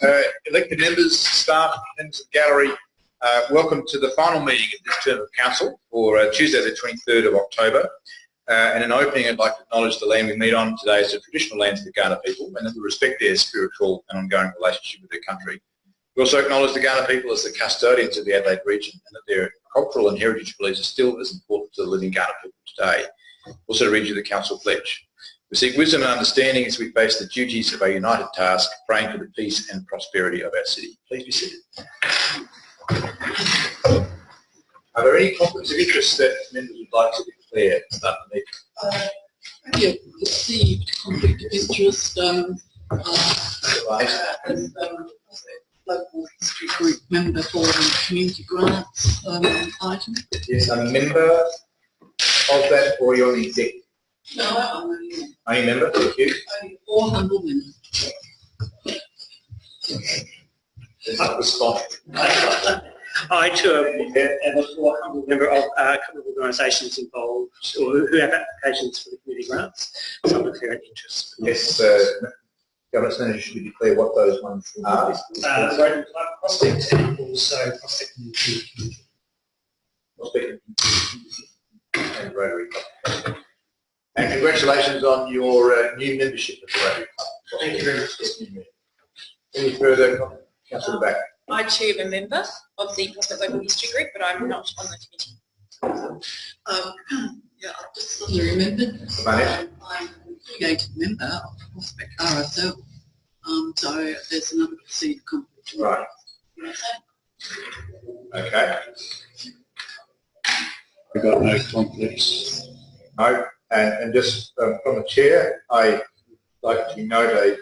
Elected members, staff, members of the gallery, welcome to the final meeting of this term of council for Tuesday the 23rd of October. And in opening, I'd like to acknowledge the land we meet on today as the traditional lands of the Kaurna people, and that we respect their spiritual and ongoing relationship with their country. We also acknowledge the Kaurna people as the custodians of the Adelaide region, and that their cultural and heritage beliefs are still as important to the living Kaurna people today. Also to read you the council pledge. We seek wisdom and understanding as we face the duties of our united task, praying for the peace and prosperity of our city. Please be seated. Are there any conflicts of interest that members would like to declare to start the meeting? Yeah, perceived conflict of interest as local history group member for the community grants item. Yes, a member of that, or you're the executive? No, I'm only a member, thank you. only 4 humble members. There's not response. I too am a humble member of a couple of organisations involved or who have applications for the community grants. So I'm declaring interest. Yes, Governance Manager should declare what those ones are. Road and Prospect and also Prospect and Community. Prospect and Rotary Club. And congratulations on your new membership of the Rotary Club. Thank you very much. Any further? Councillor Back. I too am a member of the Prospect Local History Group, but I'm not on the committee. Yeah, I've just suddenly remembered. I'm an affiliated member of Prospect RSL, so there's another perceived conflict. Right. Okay. We've got no conflicts. No. And just from the chair, I'd like to note a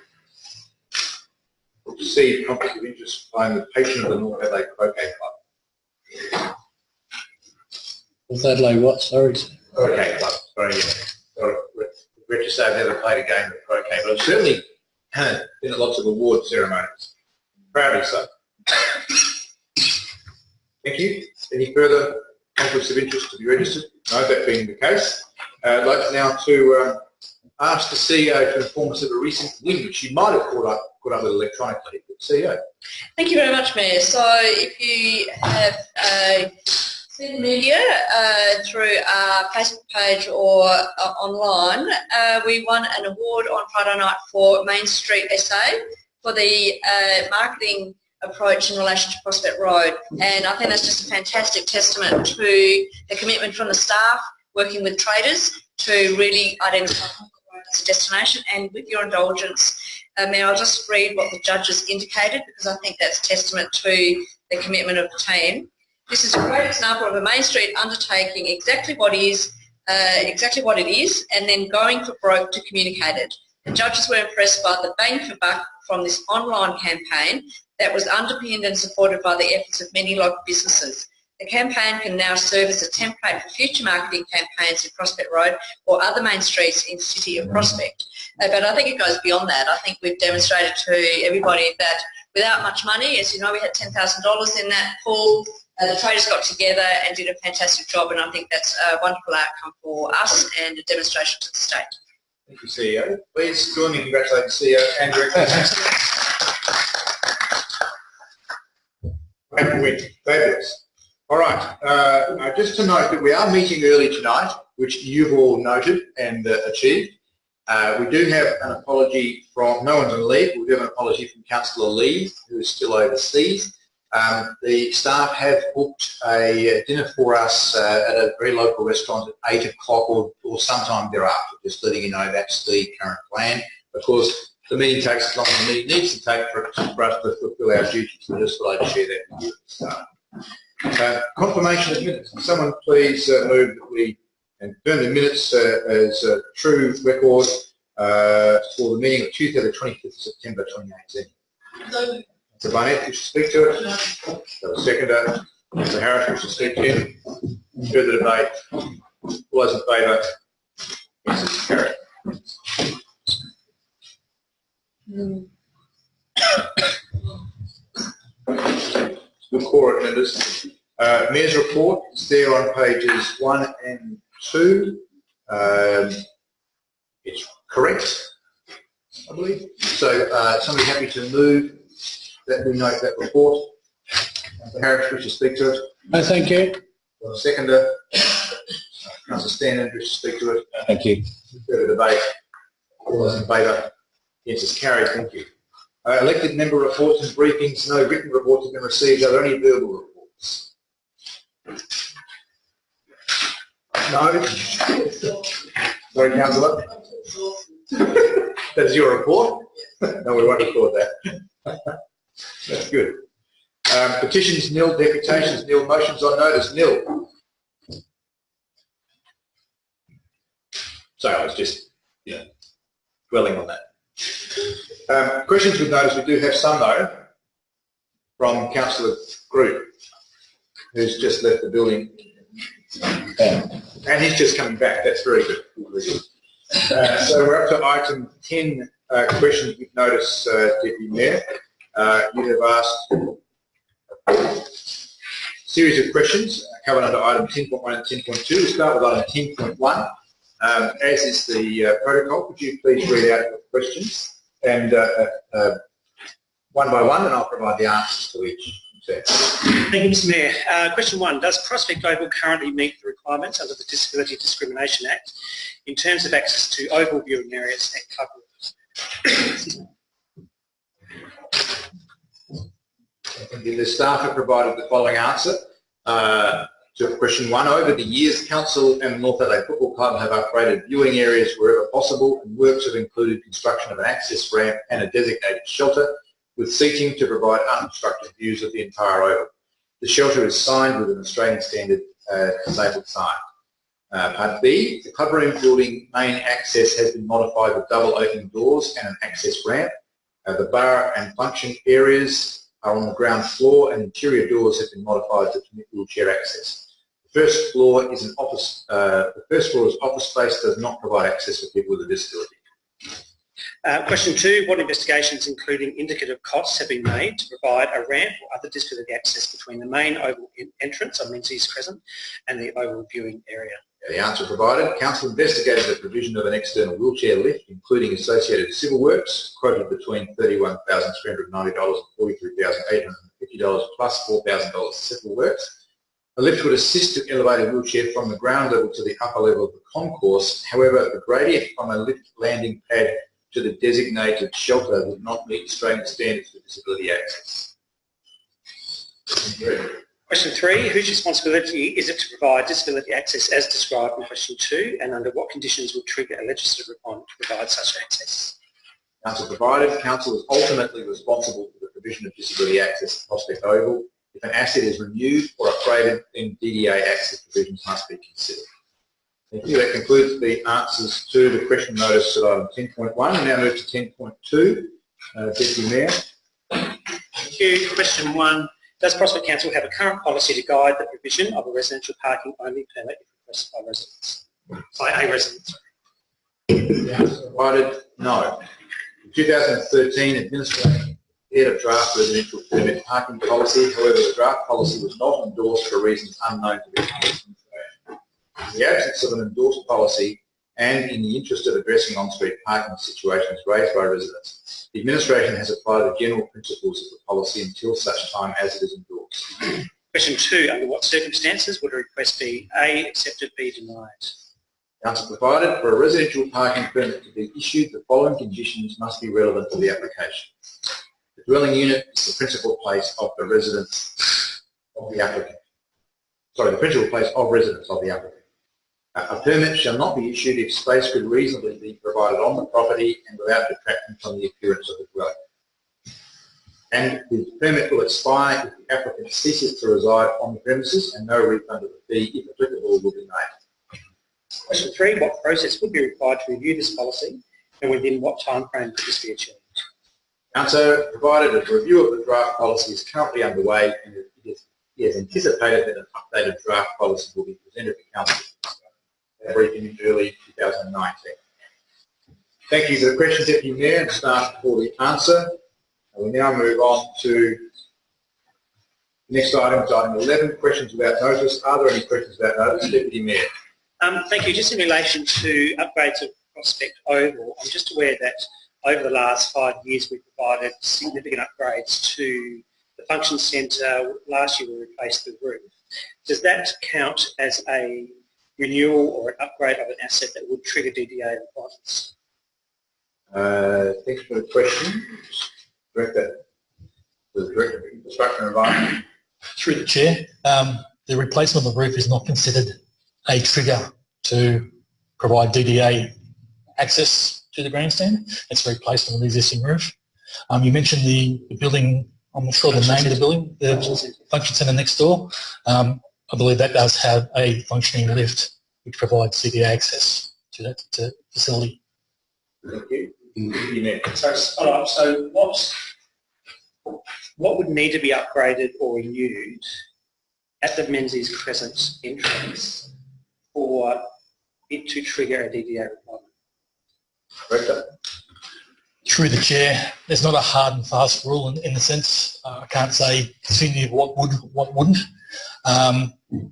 perceived conflict of interest. I'm the patron of the North Adelaide Croquet Club. North Adelaide what? Sorry. Croquet Club. Sorry. Regret to say I've never played a game of croquet, but I've certainly been at lots of award ceremonies. Proudly so. Thank you. Any further conflicts of interest to be registered? No, that being the case. I'd like now to ask the CEO to inform us of a recent win, which you might have caught up with electronically. CEO. Thank you very much, Mayor. So if you have seen the media through our Facebook page or online, we won an award on Friday night for Main Street SA for the marketing approach in relation to Prospect Road. And I think that's just a fantastic testament to the commitment from the staff working with traders to really identify as a destination. And with your indulgence, Mayor, I'll just read what the judges indicated because I think that's testament to the commitment of the team. This is a great example of a Main Street undertaking exactly what it is, and then going for broke to communicate it. The judges were impressed by the bang for buck from this online campaign that was underpinned and supported by the efforts of many local businesses. The campaign can now serve as a template for future marketing campaigns in Prospect Road or other main streets in the city of Prospect. But I think it goes beyond that. I think we've demonstrated to everybody that without much money, as you know, we had $10,000 in that pool. The traders got together and did a fantastic job, and I think that's a wonderful outcome for us and a demonstration to the state. Thank you, CEO. Please join me in congratulating CEO and Director. Great win. Fabulous. All right. Just to note that we are meeting early tonight, which you've all noted and achieved. We do have an apology from, no one's on leave, we do have an apology from Councillor Lee, who is still overseas. The staff have booked a dinner for us at a very local restaurant at 8 o'clock or sometime thereafter, just letting you know that's the current plan. Of course, the meeting takes as long as the meeting needs to take for us to fulfil our duties, so just thought I'd share that with you at the start. Confirmation of minutes. Can someone please move that we confirm the minutes as a true record for the meeting of Tuesday the 25th of September 2018. Mr. Barnett, wish to speak to it? So the seconder, Mr. Harris, wish to speak to it? Further debate? All those in favour? Mrs. Carrot. Good call, members. Mayor's report is there on pages 1 and 2. It's correct, I believe. So somebody happy to move that we note that report. Councillor Harris, wish to speak to it? No, thank you. Got a seconder? Councillor Stanton, wish to speak to it? Thank you. Further debate? All those in favour? Yes, it's carried. Thank you. Elected member reports and briefings. No written reports have been received. Are there any verbal reports? No? Sorry, Councillor? That's your report? No, we won't record that. That's good. Petitions nil, deputations nil, motions on notice nil. So I was just dwelling on that. Questions with notice, we do have some though, from Councillor Group, who's just left the building. And he's just coming back, that's very good. So we're up to item 10, questions with notice, Deputy Mayor. You have asked a series of questions covered under item 10.1 and 10.2. We'll start with item 10.1. As is the protocol, could you please read out the questions and one by one, and I'll provide the answers to each. Thank you, Mr. Mayor. Question 1. Does Prospect Oval currently meet the requirements under the Disability Discrimination Act in terms of access to oval viewing areas and club rooms? The staff have provided the following answer to question 1. Over the years, Council and North Adelaide Football Club have upgraded viewing areas wherever possible, and works have included construction of an access ramp and a designated shelter with seating to provide unobstructed views of the entire oval. The shelter is signed with an Australian standard disabled sign. Part B, the club room building main access has been modified with double opening doors and an access ramp. The bar and function areas are on the ground floor, and interior doors have been modified to permit wheelchair access. The first floor is office space, does not provide access for people with a disability. Question 2. What investigations, including indicative costs, have been made to provide a ramp or other disability access between the main oval entrance on Menzies Crescent and the oval viewing area? The answer provided. Council investigated the provision of an external wheelchair lift, including associated civil works, quoted between $31,390 and $43,850 plus $4,000 civil works. The lift would assist to elevate a wheelchair from the ground level to the upper level of the concourse. However, the gradient from a lift landing pad to the designated shelter would not meet Australian standards for disability access. Question 3. Whose responsibility is it to provide disability access as described in question 2, and under what conditions would trigger a legislative requirement to provide such access? Council provided. Council is ultimately responsible for the provision of disability access at Prospect Oval. If an asset is renewed or upgraded, then DDA access provisions must be considered. Thank you. That concludes the answers to the question notice at item 10.1. We now move to 10.2. Deputy Mayor. Thank you. Question 1. Does Prospect Council have a current policy to guide the provision of a residential parking only permit if requested by residents? By a resident. The answer provided, no. In 2013, administration prepared a draft residential permit parking policy. However, the draft policy was not endorsed for reasons unknown to the Council. In the absence of an endorsed policy and in the interest of addressing on-street parking situations raised by residents, the administration has applied the general principles of the policy until such time as it is endorsed. Question 2. Under what circumstances would a request be A, accepted, B, denied? The answer provided. For a residential parking permit to be issued, the following conditions must be relevant to the application. The dwelling unit is the principal place of the residence of the applicant. Sorry, the principal place of residence of the applicant. A permit shall not be issued if space could reasonably be provided on the property and without detracting from the appearance of the dwelling. And the permit will expire if the applicant ceases to reside on the premises, and no refund of the fee, if applicable, will be made. Question 3. What process would be required to review this policy, and within what time frame could this be achieved? Answer provided. A review of the draft policy is currently underway, and it is anticipated that an updated draft policy will be presented to Council briefing in early 2019. Thank you for the question, Deputy Mayor, and staff for the answer. We now move on to the next item, item 11, questions without notice. Are there any questions without notice? Deputy Mayor. Thank you. Just in relation to upgrades of Prospect Oval, I'm just aware that over the last 5 years, we've provided significant upgrades to the function centre. Last year, we replaced the roof. Does that count as a renewal or an upgrade of an asset that would trigger DDA requirements? Thanks for the question. Director of Infrastructure and Environment. Through the chair, the replacement of the roof is not considered a trigger to provide DDA access to the grandstand. It's a replacement of the existing roof. You mentioned the building, I'm not sure the name of the building, the function centre next door. I believe that does have a functioning lift which provides DDA access to that facility. Thank you. So what would need to be upgraded or renewed at the Menzies Crescent entrance for it to trigger a DDA requirement? Director. Through the chair, there's not a hard and fast rule in the sense. I can't say definitive what would, what wouldn't.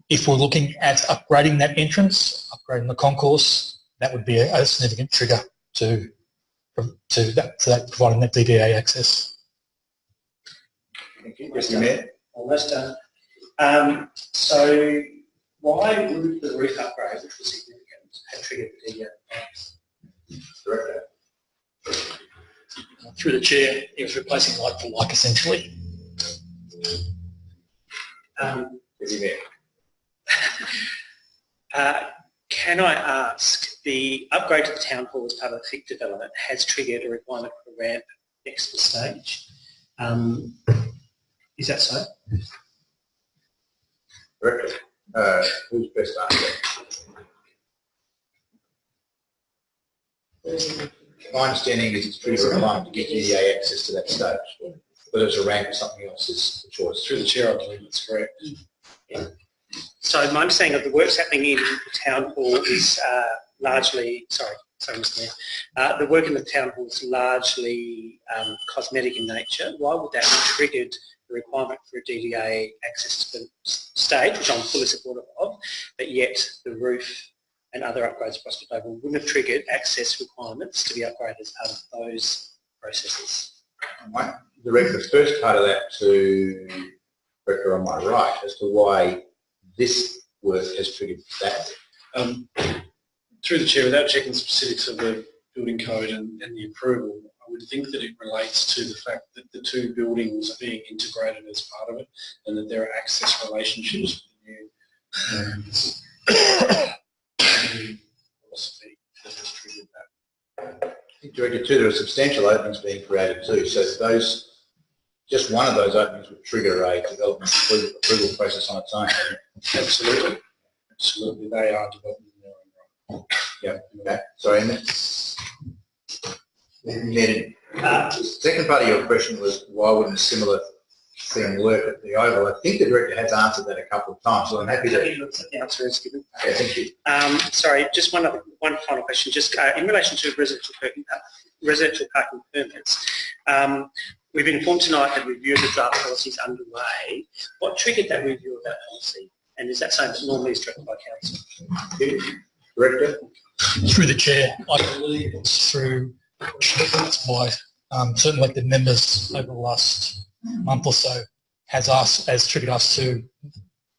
If we're looking at upgrading that entrance, upgrading the concourse, that would be a significant trigger to that providing that DDA access. Thank you. Yes, Mayor. Almost done. So why would the roof upgrade, which was significant, have triggered the DDA requirements? Director. Through the chair, it was replacing like for like essentially. Yes, Mayor. Can I ask, the upgrade to the town hall as part of the FIC development has triggered a requirement for a ramp next to the stage. Is that so? Director. Who's best answer? My understanding is it's pretty requirement to get DDA access to that stage. Whether it's a ramp or something else is the choice. Through the chair, I believe that's correct. Yeah. So my understanding of the works happening in the town hall is largely, sorry Mr Mayor, the work in the town hall is largely cosmetic in nature. Why would that have triggered the requirement for a DDA access to the stage, which I'm fully supportive of, but yet the roof and other upgrades across the table wouldn't have triggered access requirements to be upgraded as part of those processes? I direct the first part of that to Director on my right as to why this work has triggered that. Through the chair, without checking the specifics of the building code and the approval, I would think that it relates to the fact that the two buildings are being integrated as part of it and that there are access relationships with the new philosophy that has triggered that. I think, Director, too, there are substantial openings being created too, so those, just one of those openings would trigger a development approval process on its own. Absolutely. Absolutely, they are developing their own right. Yeah. Okay. Sorry, Emma. The second part of your question was why wouldn't a similar thing work at the Oval? I think the Director has answered that a couple of times, so I'm happy to. The answer is given. Okay, thank you. Sorry, just one final question. Just in relation to residential parking permits, we've been informed tonight that review of the draft policy is underway. What triggered that review of that policy? And is that something that normally is directed by council? Director? Through the chair, I believe it's through by certain elected members over the last month or so has triggered us to,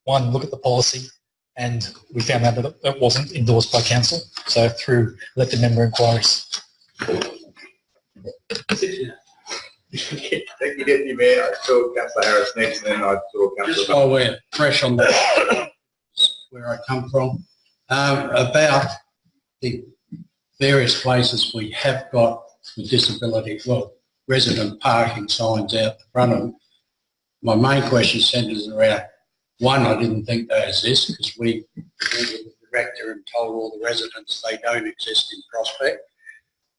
one, look at the policy, and we found out that it wasn't endorsed by council, so through elected member inquiries. Thank you, Deputy Mayor. I saw Councillor Harris next, and then I saw Councillor... Just while we're fresh on that, where I come from, about the various places we have got with disability, well, resident parking signs out the front of them. My main question centres around, one, I didn't think they exist because we went with the director and told all the residents they don't exist in Prospect.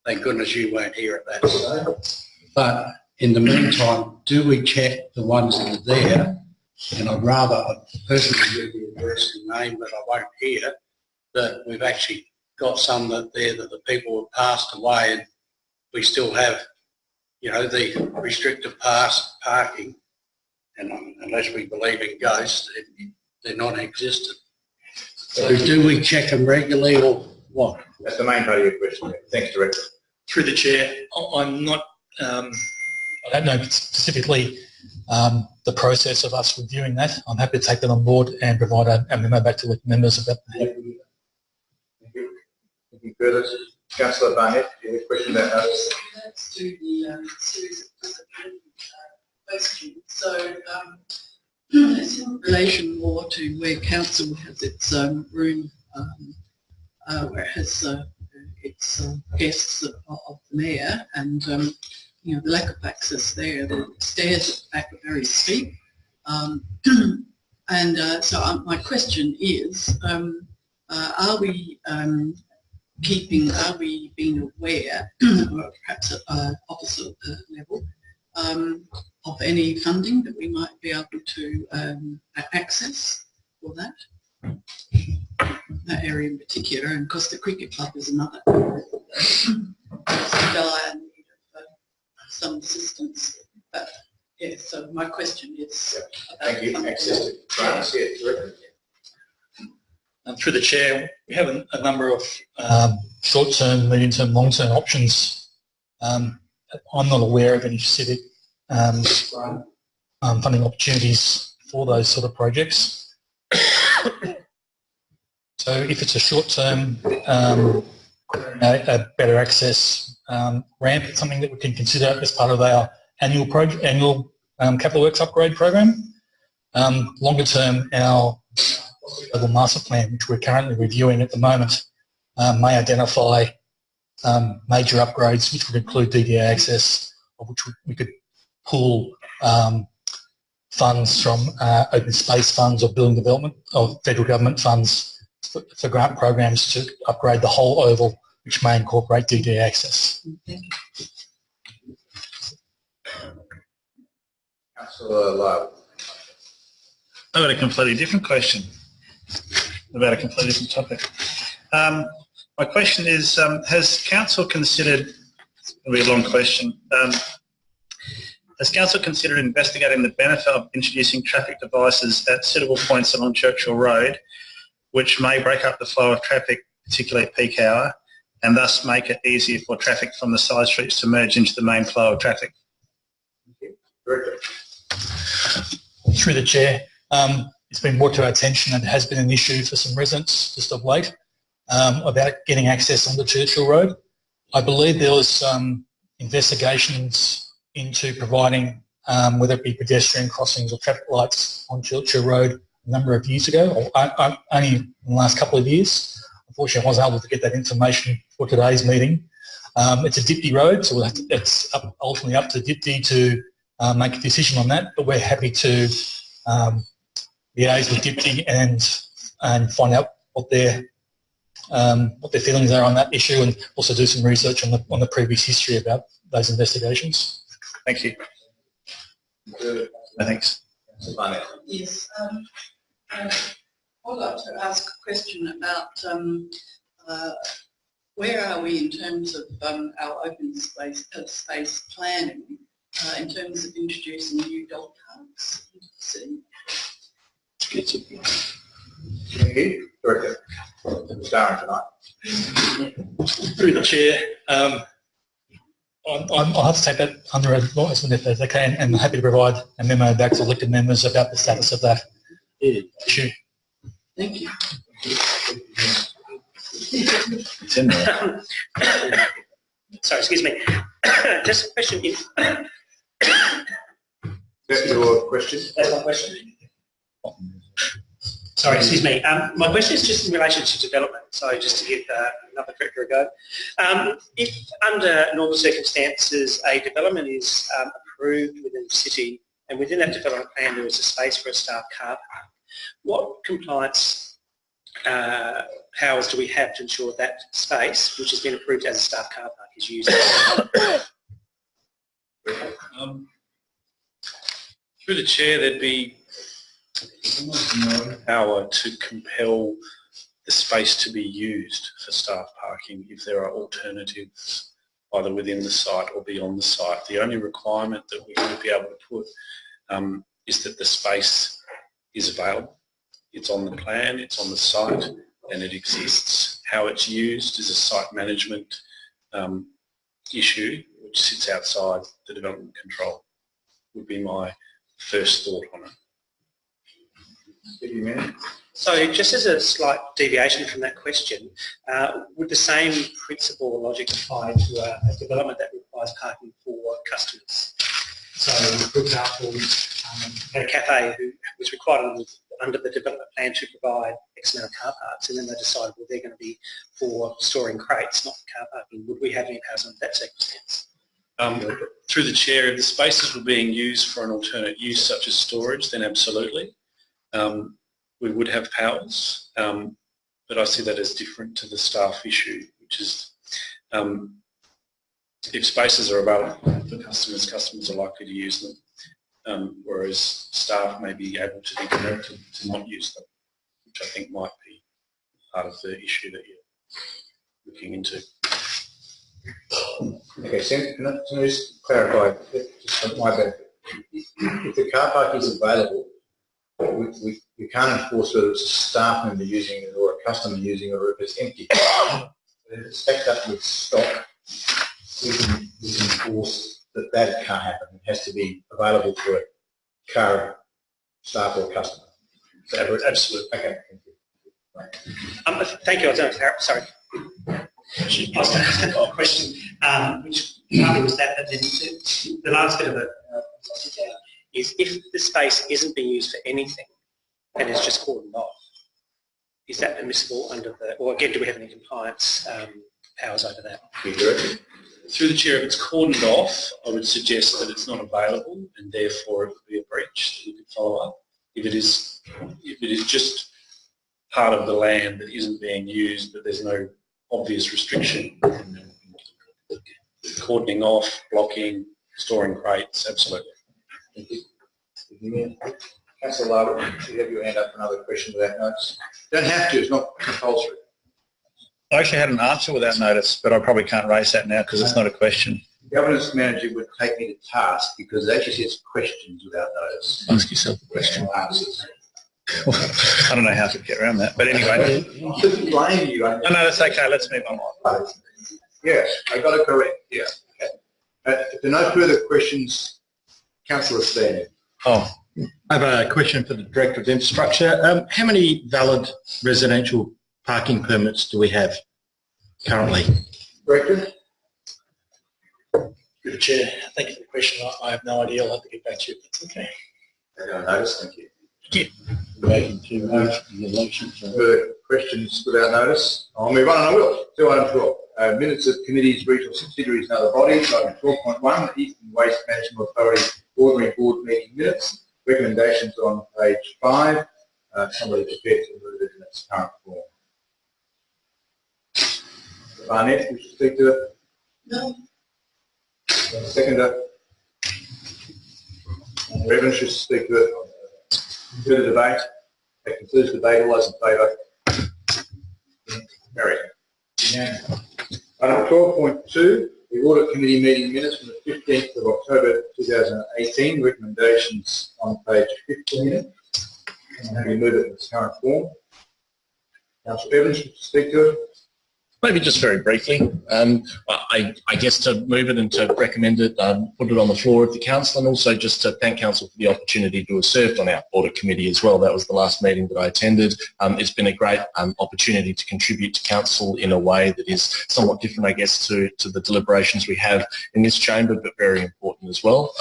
Thank goodness you weren't here at that stage. But in the meantime, do we check the ones that are there? And I'd rather personally give the address and name that I won't hear, that we've actually got some that there that the people have passed away and we still have, you know, the restricted parking, and unless we believe in ghosts, they're non-existent. So do we check them regularly or what? That's the main part of your question. Thanks, Director. Through the chair, I'm not, I don't know specifically the process of us reviewing that. I'm happy to take that on board and provide a memo back to the members about that. Thank you. Thank you, Curtis. Councillor Barnett, do you have a question about that? That's to the series of questions. So it's in relation more to where council has its room, where it has its guests of the mayor, and you know, the lack of access there. The stairs at the back are very steep, and so my question is, are we being aware, or perhaps at officer level, of any funding that we might be able to access for that area in particular? And of course the cricket club is another dire need of some assistance. But yeah, so my question is about Thank you. funding. Access to grants, yeah, directly. Through the chair, we have a number of short-term, medium-term, long-term options. I'm not aware of any specific funding opportunities for those sort of projects. So if it's a short-term, a better access ramp, it's something that we can consider as part of our annual capital works upgrade program. Longer-term, our global master plan, which we're currently reviewing at the moment, may identify major upgrades which would include DDA access, of which we could pool funds from open space funds or building development or federal government funds for grant programs to upgrade the whole oval, which may incorporate DDA access. Councillor Lyle. I've got a completely different question about a completely different topic. My question is, has council considered, it'll be a long question, has council considered investigating the benefit of introducing traffic devices at suitable points along Churchill Road, which may break up the flow of traffic, particularly at peak hour, and thus make it easier for traffic from the side streets to merge into the main flow of traffic? Through the chair, it's been brought to our attention and has been an issue for some residents just of late about getting access onto Churchill Road. I believe there was some investigations into providing, whether it be pedestrian crossings or traffic lights on Churchill Road a number of years ago, or only in the last couple of years. Unfortunately, I wasn't able to get that information for today's meeting. It's a DIPTI road, so it's ultimately up to DIPTI to make a decision on that, but we're happy to liaise with DIPTI and find out what their feelings are on that issue, and also do some research on the previous history about those investigations. Thank you. Thanks. Yes, I'd like to ask a question about where are we in terms of our open space planning, in terms of introducing new dog parks into the city? Thank you. Director. Darren tonight. Through the chair, I'll have to take that under advisement if that's okay, and I'm happy to provide a memo back to elected members about the status of that issue. Thank you. Sorry, excuse me. Just a question. That's your question? That's my question. Sorry, excuse me. My question is just in relation to development. So just to give another director a go. If under normal circumstances a development is approved within the city, and within that development plan there is a space for a staff car park, what compliance powers do we have to ensure that space, which has been approved as a staff car park, is used? Through the chair, there'd be no power to compel the space to be used for staff parking if there are alternatives either within the site or beyond the site. The only requirement that we would be able to put is that the space is available. It's on the plan, it's on the site, and it exists. How it's used is a site management issue which sits outside the development control, would be my first thought on it. So just as a slight deviation from that question, would the same principle or logic apply to a development that requires parking for customers? So, for example, a cafe who was required under the development plan to provide X amount of car parks, and then they decided, well, they're going to be for storing crates, not for car parking. Would we have any powers under that circumstance? Through the chair, if the spaces were being used for an alternate use such as storage, then absolutely. We would have powers, but I see that as different to the staff issue, which is if spaces are available for customers, customers are likely to use them, whereas staff may be able to be directed to not use them, which I think might be part of the issue that you're looking into. Okay, Sam, can I just clarify, just for my benefit? If the car park is available, we can't enforce whether it's a staff member using it or a customer using it or if it's empty. If it's stacked up with stock, we can enforce that can't happen. It has to be available for a car, staff or customer. Absolutely. Okay, thank you. Thank you. Sorry. I was going to ask a question, which partly was that, but then the last bit of it is if the space isn't being used for anything and is just cordoned off, is that permissible under the, or again, do we have any compliance powers over that? Through the chair, if it's cordoned off, I would suggest that it's not available and therefore it would be a breach that you could follow up. If it is just part of the land that isn't being used, but there's no obvious restriction, cordoning off, blocking, storing crates, absolutely. Thank you. Councillor Larwood, you have your hand up for another question without notice. You don't have to, it's not compulsory. I actually had an answer without notice, but I probably can't raise that now because it's not a question. The governance manager would take me to task because it actually says questions without notice. Ask yourself a question. Answers. I don't know how to get around that, but anyway. I shouldn't blame you. No, that's okay. Let's move on. Yes, I got it correct. Yeah. Okay. If there are no further questions, Councillor Stanley. Oh, I have a question for the Director of Infrastructure. How many valid residential parking permits do we have currently? Director? Through the Chair, thank you for the question. I have no idea. I'll have to get back to you if that's okay. I don't notice, thank you. Further questions without notice? I'll move on and I will. To item 12. Minutes of committees, regional subsidiaries and other bodies. Item 12.1, the Eastern Waste Management Authority ordinary board meeting minutes. Recommendations on page 5. Somebody prepared to move it in its current form. Barnett, wish to speak to it? No. Seconder? Evans, wish to speak to it? Further debate? That concludes the debate. All those in favour? Carried. Item 12.2, the Audit Committee meeting minutes from the 15th of October 2018. Recommendations on page 15. How do you move it in its current form? Councillor Evans, wish to speak to it? Maybe just very briefly. I guess to move it and to recommend it, put it on the floor of the council, and also just to thank council for the opportunity to have served on our audit committee as well. That was the last meeting that I attended. It's been a great opportunity to contribute to council in a way that is somewhat different, I guess, to the deliberations we have in this chamber, but very important as well.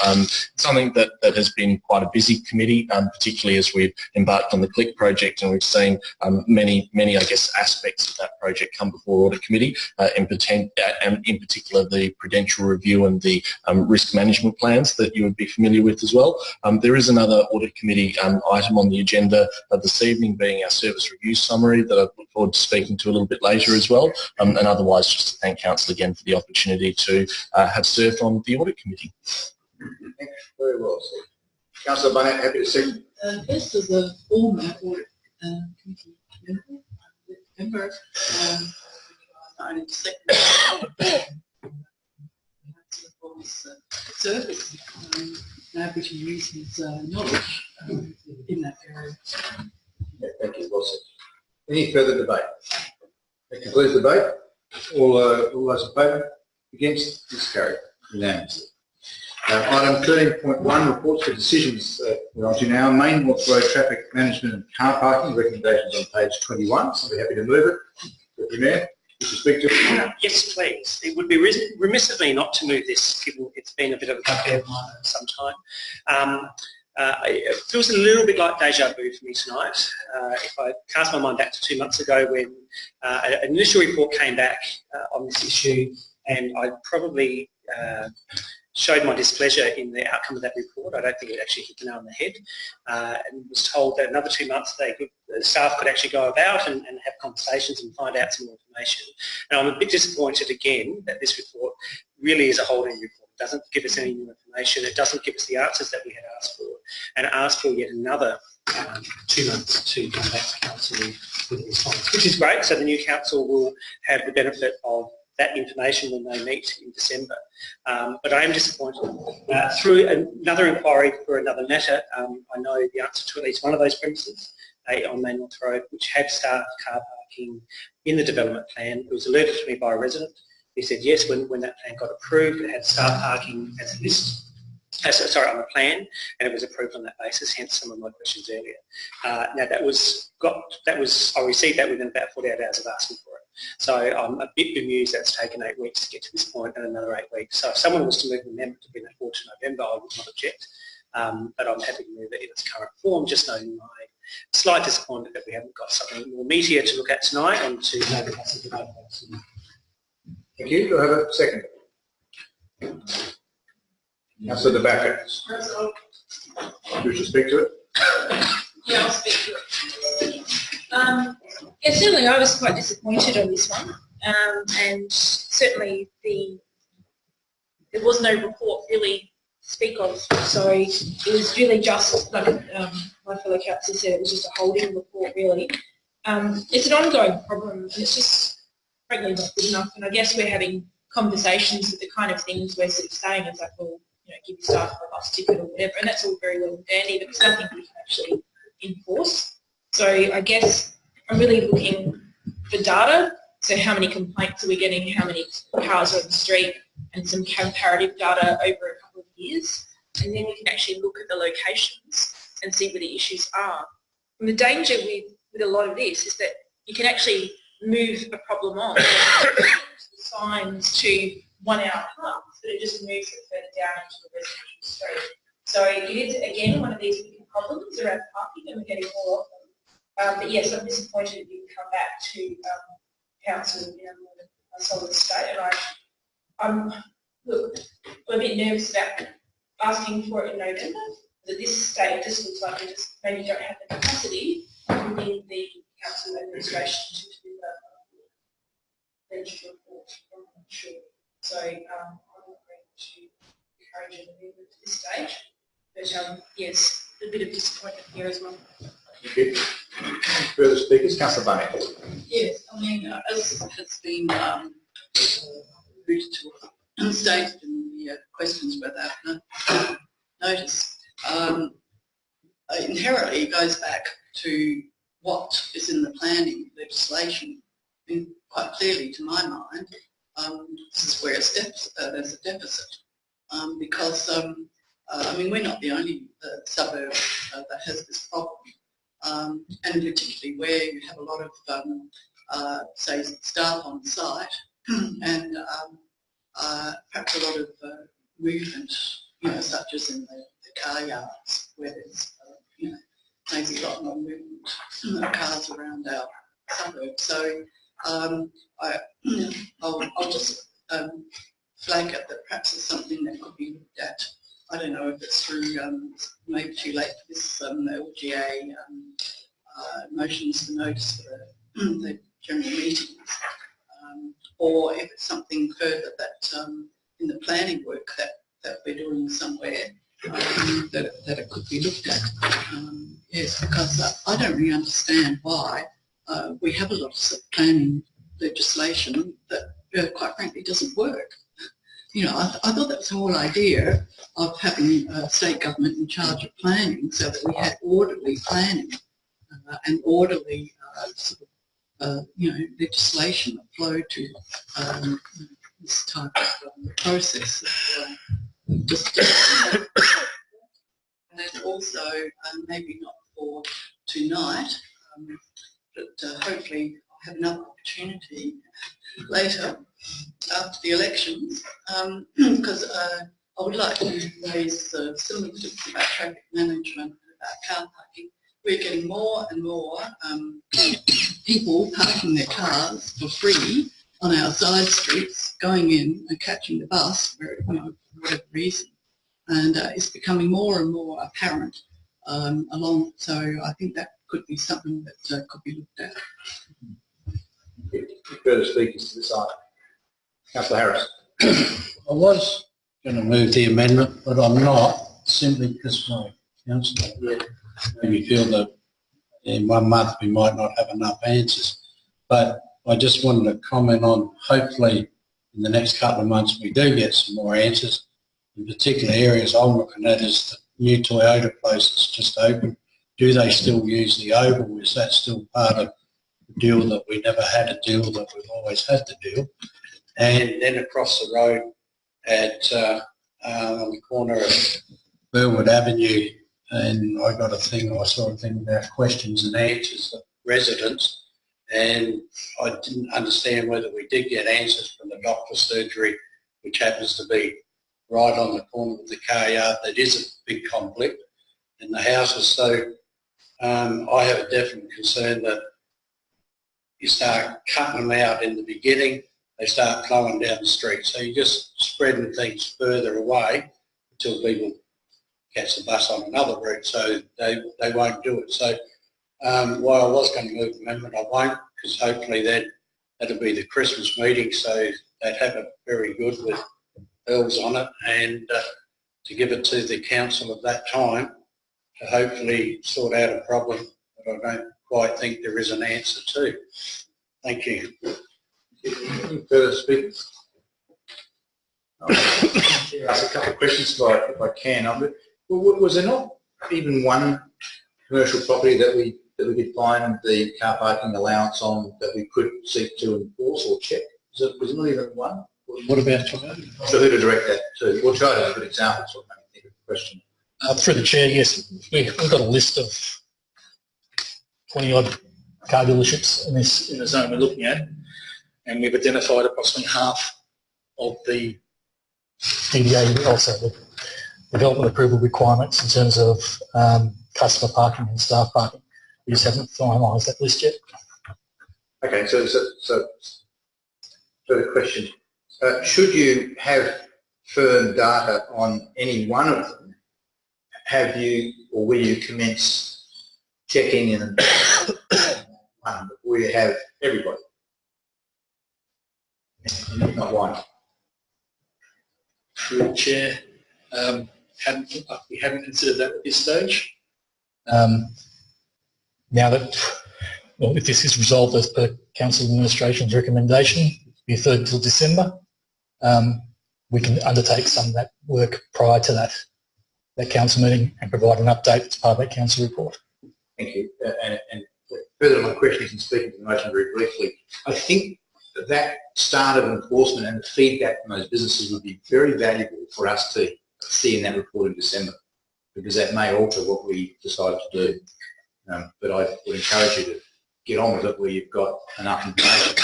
Something that has been quite a busy committee, particularly as we've embarked on the CLIC project, and we've seen many, I guess, aspects of that project come before audit committee, in particular the prudential review and the risk management plans that you would be familiar with as well. There is another audit committee item on the agenda this evening, being our service review summary, that I look forward to speaking to a little bit later as well. And otherwise, just to thank council again for the opportunity to have served on the audit committee. Thanks very well, sir. Councillor Barnett, happy to second. This is a former audit committee member. I need to second service, happy to use his knowledge in that area. Yeah, thank you, well said. Any further debate? That concludes the debate. All those in favour? Against? It's carried unanimously. Item 13.1, reports for decisions. We're on to now. Main North Road traffic management and car parking recommendations on page 21. So we're happy to move it. Deputy Mayor, would you speak to it? Yes, please. It would be remiss of me not to move this, given it's been a bit of a bugbear of mine for some time. It feels a little bit like deja vu for me tonight. If I cast my mind back to 2 months ago when an initial report came back on this issue, and I probably showed my displeasure in the outcome of that report. I don't think it actually hit the nail on the head, and was told that another 2 months the staff could actually go about and have conversations and find out some more information. And I'm a bit disappointed again that this report really is a holding report. It doesn't give us any new information. It doesn't give us the answers that we had asked for, and asked for yet another 2 months to come back to council with a response, which is great. So the new council will have the benefit of that information when they meet in December. But I am disappointed. Through another inquiry for another matter, I know the answer to at least one of those premises on Main North Road, which had staff car parking in the development plan. It was alerted to me by a resident. He said yes, when that plan got approved, it had staff parking as a list. On the plan, and it was approved on that basis, hence some of my questions earlier. Now I received that within about 48 hours of asking for it. So I'm a bit bemused that it's taken 8 weeks to get to this point and another 8 weeks. So if someone was to move the amendment to bring that forward to November, I would not object. But I'm happy to move it in its current form, just noting my slight disappointment that we haven't got something more meatier to look at tonight and to know the passage of votes. Thank you. Do I have a second? Councillor De Backer. You wish to speak to it? Yeah, I'll speak to it. Yeah, certainly I was quite disappointed on this one, and certainly there was no report really to speak of, so it was really just, like my fellow councillor said, it was just a holding report really. It's an ongoing problem, and it's just frankly not good enough, and I guess we're having conversations with the kind of things we're sort of saying is like, well, give your staff a bus ticket or whatever, and that's all very well and dandy, but there's nothing we can actually enforce. So I guess I'm really looking for data. So how many complaints are we getting, how many cars are on the street, and some comparative data over a couple of years. And then we can actually look at the locations and see where the issues are. And the danger with a lot of this is that you can actually move a problem on signs to 1 hour paths, but it just moves it further down into the residential street. So it is, again, one of these big problems around parking, and we're getting more of them. But yes, I'm disappointed it didn't come back to council in a solid state, and I'm a bit nervous about asking for it in November. At this stage, it just looks like we just maybe don't have the capacity within the council administration to do the legislative report. I'm not sure. So I'm not going to encourage an amendment at this stage. But yes, a bit of disappointment here as well. Thank you. Further speakers, Councillor Bunny. Yes, I mean, as has been alluded to, stated in the questions without notice, inherently it goes back to what is in the planning legislation. And quite clearly, to my mind, this is where there's a deficit, because I mean, we're not the only suburb that has this problem, and particularly where you have a lot of, say, staff on site, and perhaps a lot of movement, such as in the car yards, where there's, maybe a lot more movement of cars around our suburb. So I'll just flag it that perhaps it's something that could be looked at. I don't know if it's through, maybe too late for this LGA motions for notice for the general meetings, or if it's something further that in the planning work that we're doing somewhere that it could be looked at. Yes, because I don't really understand why we have a lot of planning legislation that quite frankly doesn't work. I thought that was the whole idea of having state government in charge of planning, so that we had orderly planning and orderly legislation that flowed to this type of process. Just and then also, maybe not for tonight, but hopefully I'll have another opportunity later after the elections, because I would like to raise similar things about traffic management, about car parking. We're getting more and more people parking their cars for free on our side streets, going in and catching the bus for whatever reason. And it's becoming more and more apparent along, so I think that could be something that could be looked at. Further speakers to this item? Councillor Harris. I was going to move the amendment, but I'm not, simply because my councillor made me feel that in 1 month we might not have enough answers. But I just wanted to comment on, hopefully in the next couple of months we do get some more answers. In particular areas I'm looking at is the new Toyota place that's just opened. Do they still use the Oval? Is that still part of the deal that we never had a deal that we've always had to do? And then across the road at on the corner of Burwood Avenue, and I saw a thing about questions and answers of residents, and I didn't understand whether we did get answers from the doctor's surgery, which happens to be right on the corner of the car yard. That is a big conflict in the houses. So I have a definite concern that you start cutting them out in the beginning, they start flowing down the street. So you're just spreading things further away until people catch the bus on another route, so they won't do it. So while I was going to move the amendment, I won't, because hopefully that'll be the Christmas meeting, so they'd have it very good with bells on it, and to give it to the council at that time to hopefully sort out a problem that I don't quite think there is an answer to. Thank you. Any further speakers? I'll ask a couple of questions if I can. Was there not even one commercial property that we could find the car parking allowance on that we could seek to enforce or check? Was it not even one? What about Toyota? So who to direct that to? We'll try to have a good example so I think of the question. Through the chair, yes, we've got a list of 20-odd car dealerships in the zone we're looking at, and we've identified approximately half of the DDA, also the development approval requirements in terms of customer parking and staff parking. We just haven't finalised that list yet. Okay, so the question, should you have firm data on any one of them, have you or will you commence checking in one before you have everybody? And not one. Through the chair, we haven't considered that at this stage. Now that, well, if this is resolved as per Council Administration's recommendation, be deferred till December, we can undertake some of that work prior to that council meeting and provide an update as part of that council report. Thank you. And further to my questions and speaking to the motion very briefly, I think that start of enforcement and the feedback from those businesses would be very valuable for us to see in that report in December, because that may alter what we decide to do. But I would encourage you to get on with it where you've got enough information.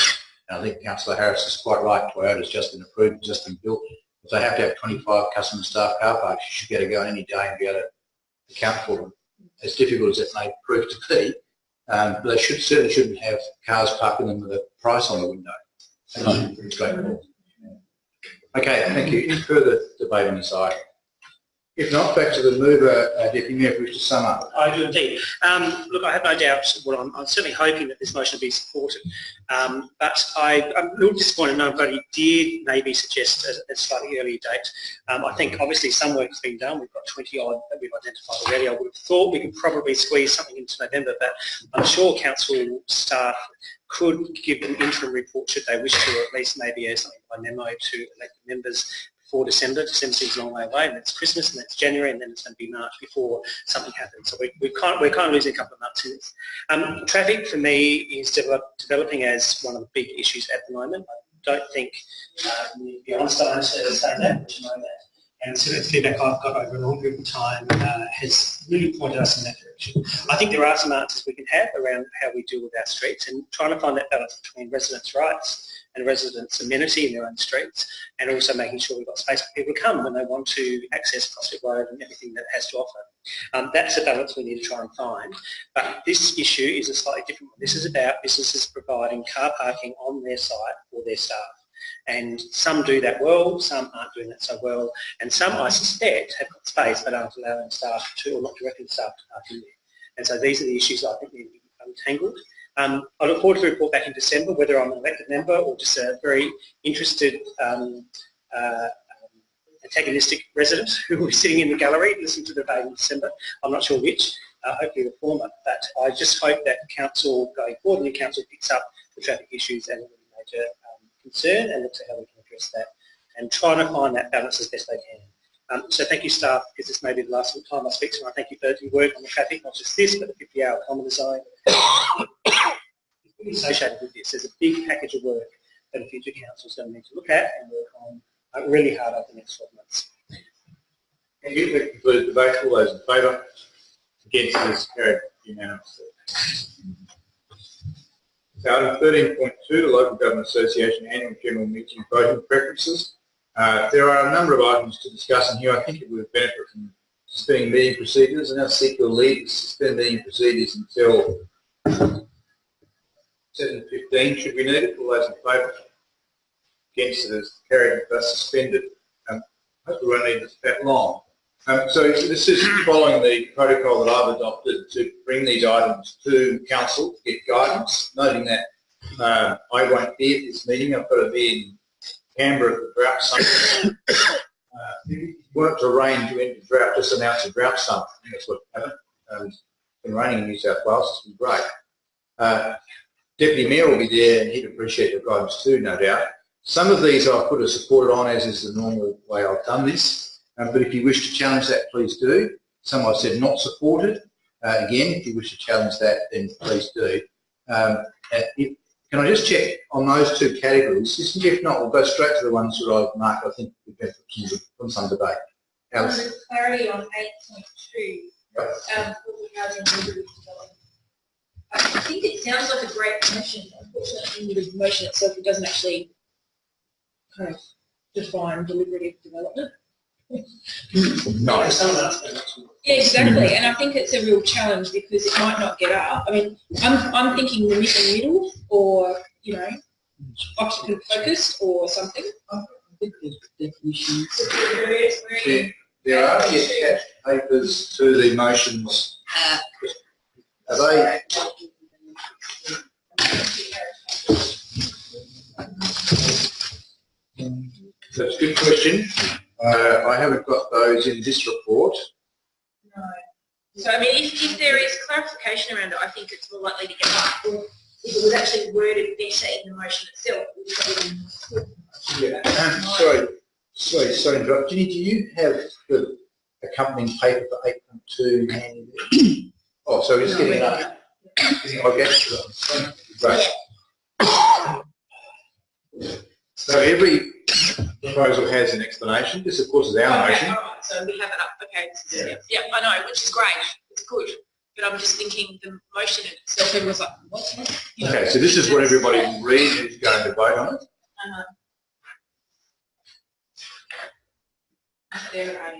And I think Councillor Harris is quite right. Toyota's just been approved, just been built. If they have to have 25 customer staff car parks, you should be able to go in any day and be able to account for them. As difficult as it may prove to be, but they certainly shouldn't have cars parking them with a price on the window. That's pretty straightforward. Okay, thank you. Any further debate on this item? If not, back to the mover, Deputy Mayor, if you wish to sum up. I do indeed. Look, I have no doubt. Well, I'm certainly hoping that this motion will be supported. But I'm a little disappointed. Nobody did maybe suggest a slightly earlier date. I think obviously some work has been done. We've got 20 odd that we've identified already. I would have thought we could probably squeeze something into November, but I'm sure council staff could give an interim report should they wish to, or at least maybe something by memo to elected members before December. December seems a long way away, and it's Christmas, and that's January, and then it's going to be March before something happens. So we're kind of losing a couple of months in this. Traffic for me is developing as one of the big issues at the moment. don't think the Einstein is saying that, but you know that. And so the feedback I've got over a long period of time has really pointed us in that direction. I think there are some answers we can have around how we deal with our streets and trying to find that balance between residents' rights and residents' amenity in their own streets, and also making sure we've got space for people to come when they want to access Prospect Road and everything that it has to offer. That's a balance we need to try and find. But this issue is a slightly different one. This is about businesses providing car parking on their site for their staff. And some do that well, some aren't doing that so well, and some, I suspect, have got space but aren't allowing staff to, or not directing staff to park in there. And so these are the issues I think need to be untangled. I look forward to the report back in December, whether I'm an elected member or just a very interested antagonistic resident who will be sitting in the gallery listening to the debate in December. I'm not sure which, hopefully the former, but I just hope that council going forward, and the council picks up the traffic issues and the major concern and looks at how we can address that and trying to find that balance as best they can. So thank you, staff, because this may be the last time I speak, so I thank you for your work on the traffic, not just this, but the 50-hour kilometre zone. Associated with this, there's a big package of work that a future council is going to need to look at and work on really hard over the next 12 months. Thank you. That concludes the debate. All those in favour? Against is carried unanimously. So item 13.2, the Local Government Association Annual General Meeting voting preferences. There are a number of items to discuss in here. I think it would benefit from suspending meeting procedures, and I'll seek your lead to suspend meeting procedures until 7:15 should we need it. All those in favour? Against it is carried, thus suspended. Hopefully we won't need this that long. So this is following the protocol that I've adopted to bring these items to council to get guidance, noting that I won't be at this meeting. I've got to be in Canberra at the drought summit. If you weren't to rain to end the drought, just announce a drought summit. I think that's what happened. It's been raining in New South Wales. It's been great. Deputy Mayor will be there and he'd appreciate your guidance too, no doubt. Some of these I've put a supported on, as is the normal way I've done this. But if you wish to challenge that, please do. Some I've said not supported. Again, if you wish to challenge that, then please do. Can I just check on those two categories? If not, we'll go straight to the ones that I've marked. I think we benefit from some debate. Alice? Clarity on 8.2. Yep. I think it sounds like a great motion. Unfortunately, in the motion itself, it doesn't actually kind of define deliberative development. No. Yeah, exactly. And I think it's a real challenge because it might not get up. I mean, I'm thinking the middle or, you know, occupant focused or something. I think there's definitions. There are attached papers to the motions. Are they? That's a good question. I haven't got those in this report. No. So, I mean, if there is clarification around it, I think it's more likely to get up. Or if it was actually worded better in the motion itself, it would Yeah. Sorry to interrupt. Ginny, do you have the accompanying paper for 8.2 handy? Oh, so he's getting it up. Right. So every proposal has an explanation. This, of course, is our motion. All right, so we have it up. Okay. Yeah, I know, which is great. It's good. But I'm just thinking the motion in itself, everyone's like, what's that? You know, Okay, so this is what everybody will read who's going to vote on it. There are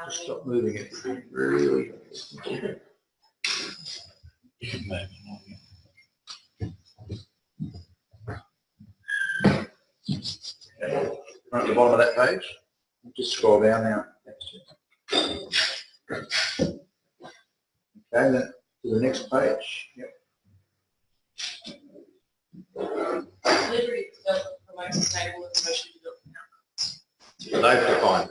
Just stop moving it. Really. You can move Right at the bottom of that page. Just scroll down now. Okay, then to the next page. Yep. deliberative development promotes sustainable and social development outcomes. They've defined.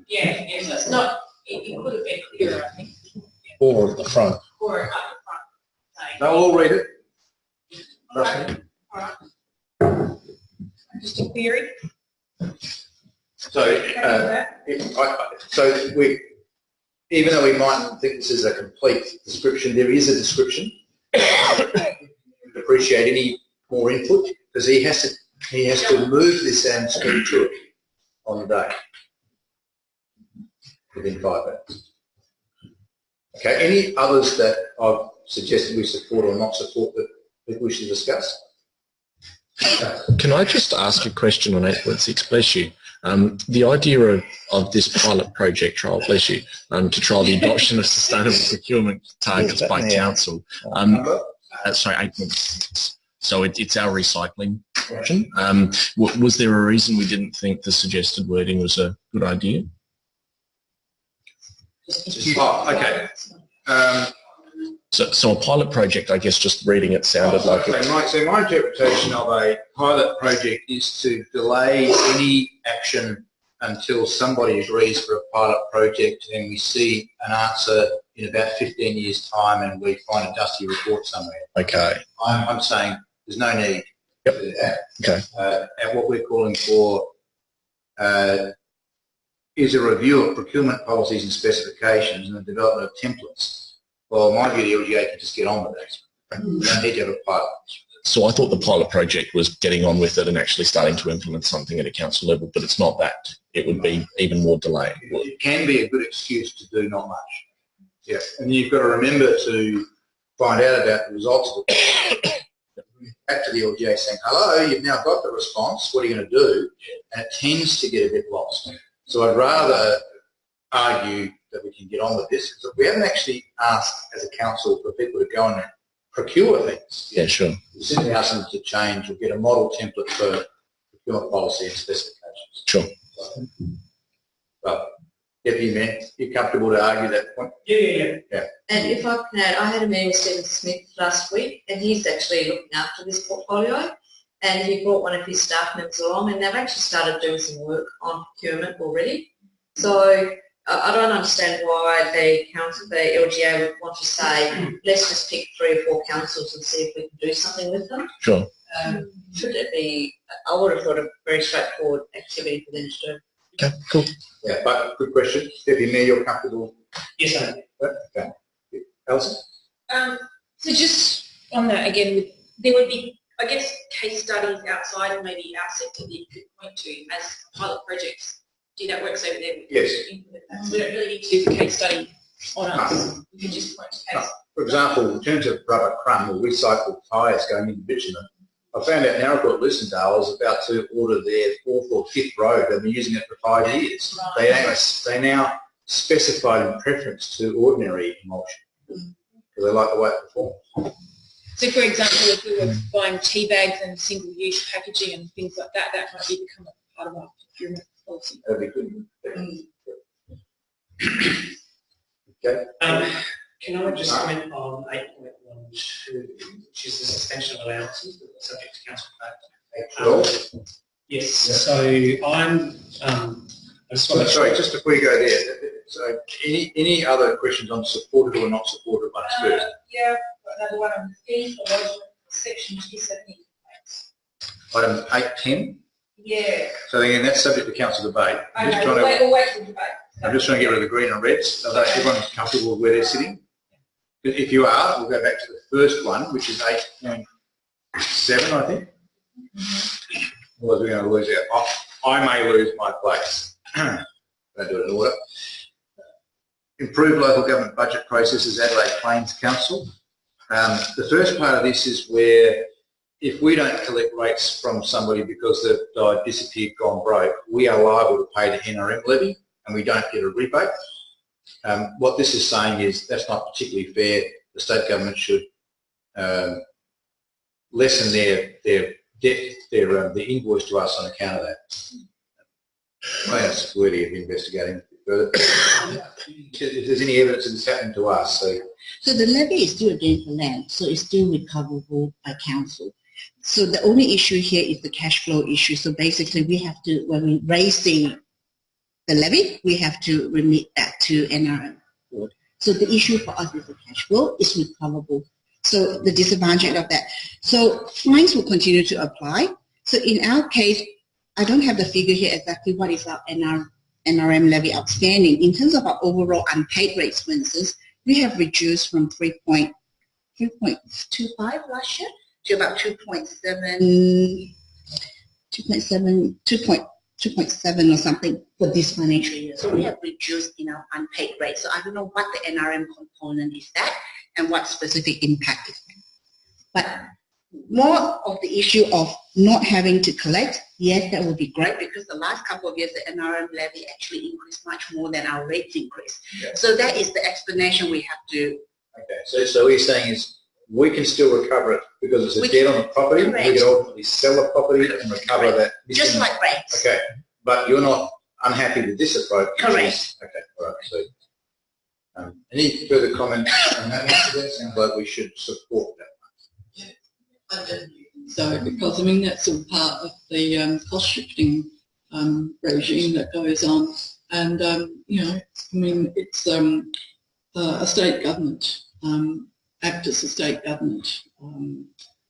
Yeah, so it's not, it could have been clearer, I think. or at the front. Or up the front. saying- They'll all read it. Trust me. Alright. Just a query. So, so even though we mightn't think this is a complete description, there is a description. Appreciate any more input because he has to move this and speak to it on the day within 5 minutes. Okay, any others that I've suggested we support or not support that we wish to discuss? Can I just ask a question on 8.6, bless you? The idea of this pilot project trial, bless you, to trial the adoption of sustainable procurement targets by council. Sorry, 8.6. So it's our recycling option. Was there a reason we didn't think the suggested wording was a good idea? Okay. So a pilot project, I guess, just reading it sounded like it. So my interpretation of a pilot project is to delay any action until somebody agrees for a pilot project and we see an answer in about 15 years' time and we find a dusty report somewhere. Okay. I'm saying there's no need Yep. to do that. Okay. And what we're calling for is a review of procurement policies and specifications and the development of templates. Well, my view, the LGA can just get on with that. We don't need to have a pilot. So I thought the pilot project was getting on with it and actually starting to implement something at a council level, but it's not that. It would be even more delay. It can be a good excuse to do not much. Yeah, and you've got to remember to find out about the results of it. Back to the LGA saying, hello, you've now got the response, what are you going to do? And it tends to get a bit lost. So I'd rather argue that we can get on with this, because we haven't actually asked as a council for people to go and procure things. Yeah, sure. We simply ask them to change or get a model template for procurement policy and specifications. Sure. Well, Deputy Mayor, you're comfortable to argue that point? Yeah. And if I can add, I had a meeting with Stephen Smith last week, and he's actually looking after this portfolio, and he brought one of his staff members along, and they've actually started doing some work on procurement already. So I don't understand why the council, the LGA would want to say, let's just pick 3 or 4 councils and see if we can do something with them. Sure. Should it be, I would have thought a very straightforward activity for them to do. Okay, cool. Yeah, but good question. Deputy Mayor, you're comfortable? Yes, I am. Okay. Alison? So just on that again, there would be, I guess, case studies outside of maybe our sector that you could point to as pilot projects. Do that works over there? Yes. So we don't really need to do a case study on us. We can just point to case. For example, in terms of rubber crumb or recycled tyres going into bitumen, I found out Narrabri Lucendale is about to order their 4th or 5th road. They've been using it for 5 years. They now specified in preference to ordinary emulsion because they like the way it performs. So, for example, if we were buying tea bags and single-use packaging and things like that, that might become a part of our procurement policy. That'd be good. Okay. Can I just comment on 8.12, which is the suspension of allowances subject to council vote? Yes. So I'm. Sorry, just before you go there. So, any other questions on supported or not supported ones first? Yeah, another one on the fee for lodgement, section 270. Item 8.10. Yeah. So again, that's subject to council debate. Okay, we'll wait for debate. I'm just trying to get rid of the green and reds. Are everyone's comfortable with where they're sitting? If you are, we'll go back to the first one, which is 8.7, I think. Otherwise, we're going to lose our. I may lose my place. Don't do it in order. Improve local government budget processes, Adelaide Plains Council. The first part of this is where if we don't collect rates from somebody because they've died, disappeared, gone broke, we are liable to pay the NRM levy and we don't get a rebate. What this is saying is that's not particularly fair. The state government should lessen their debt, the invoice to us on account of that. I think it's worthy of investigating further. If there's any evidence that it's happened to us. So the levy is still against the land, so it's still recoverable by council. So the only issue here is the cash flow issue. So basically we have to, when we raise the levy, we have to remit that to NRM board. So the issue for us is the cash flow is recoverable. So the disadvantage of that. So fines will continue to apply. So in our case, I don't have the figure here exactly what is our NRM NRM levy outstanding. In terms of our overall unpaid rate, for instance, we have reduced from 3.25 last year to about 2.7 or something for this financial year. So we have reduced in our unpaid rate. So I don't know what the NRM component is that and what specific impact is that. But more of the issue of not having to collect, yes, that would be great because the last couple of years the NRM levy actually increased much more than our rates increased. Yeah. So that is the explanation we have to. Okay, so what you're saying is we can still recover it because it's a debt on the property. Correct. We can ultimately sell the property and recover that. Just like rates. Okay, but you're not unhappy with this approach? Correct. Okay, all right. So, any further comments on that? Sounds like we should support that. So, because I mean that's all part of the cost shifting regime that goes on, and you know, I mean it's a state government act as a state government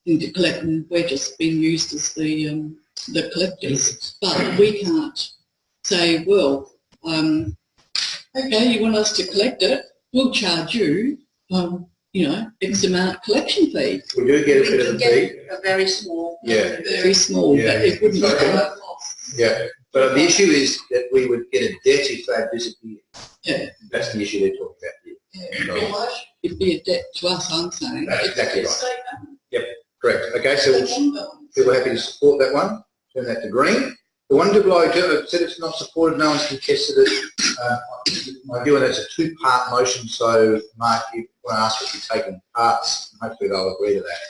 thing to collect, and we're just being used as the collectors. But we can't say, well, okay, you want us to collect it, we'll charge you. You know, X amount collection fee. We do get a bit of a fee. A very small. Yeah. Very small, Yeah. but it wouldn't cover costs. Yeah, but the issue is that we would get a debt if they disappear. Yeah. That's the issue they're talking about here. Yeah. Well, it'd be a debt to us, I'm saying. That's exactly right. State Yep, correct. Okay, so government. people happy to support that one. Turn that to green. The one below said it's not supported, no one's contested it. My view on that's a two-part motion, so Mark, you want to ask if you're taking parts, hopefully they'll agree to that.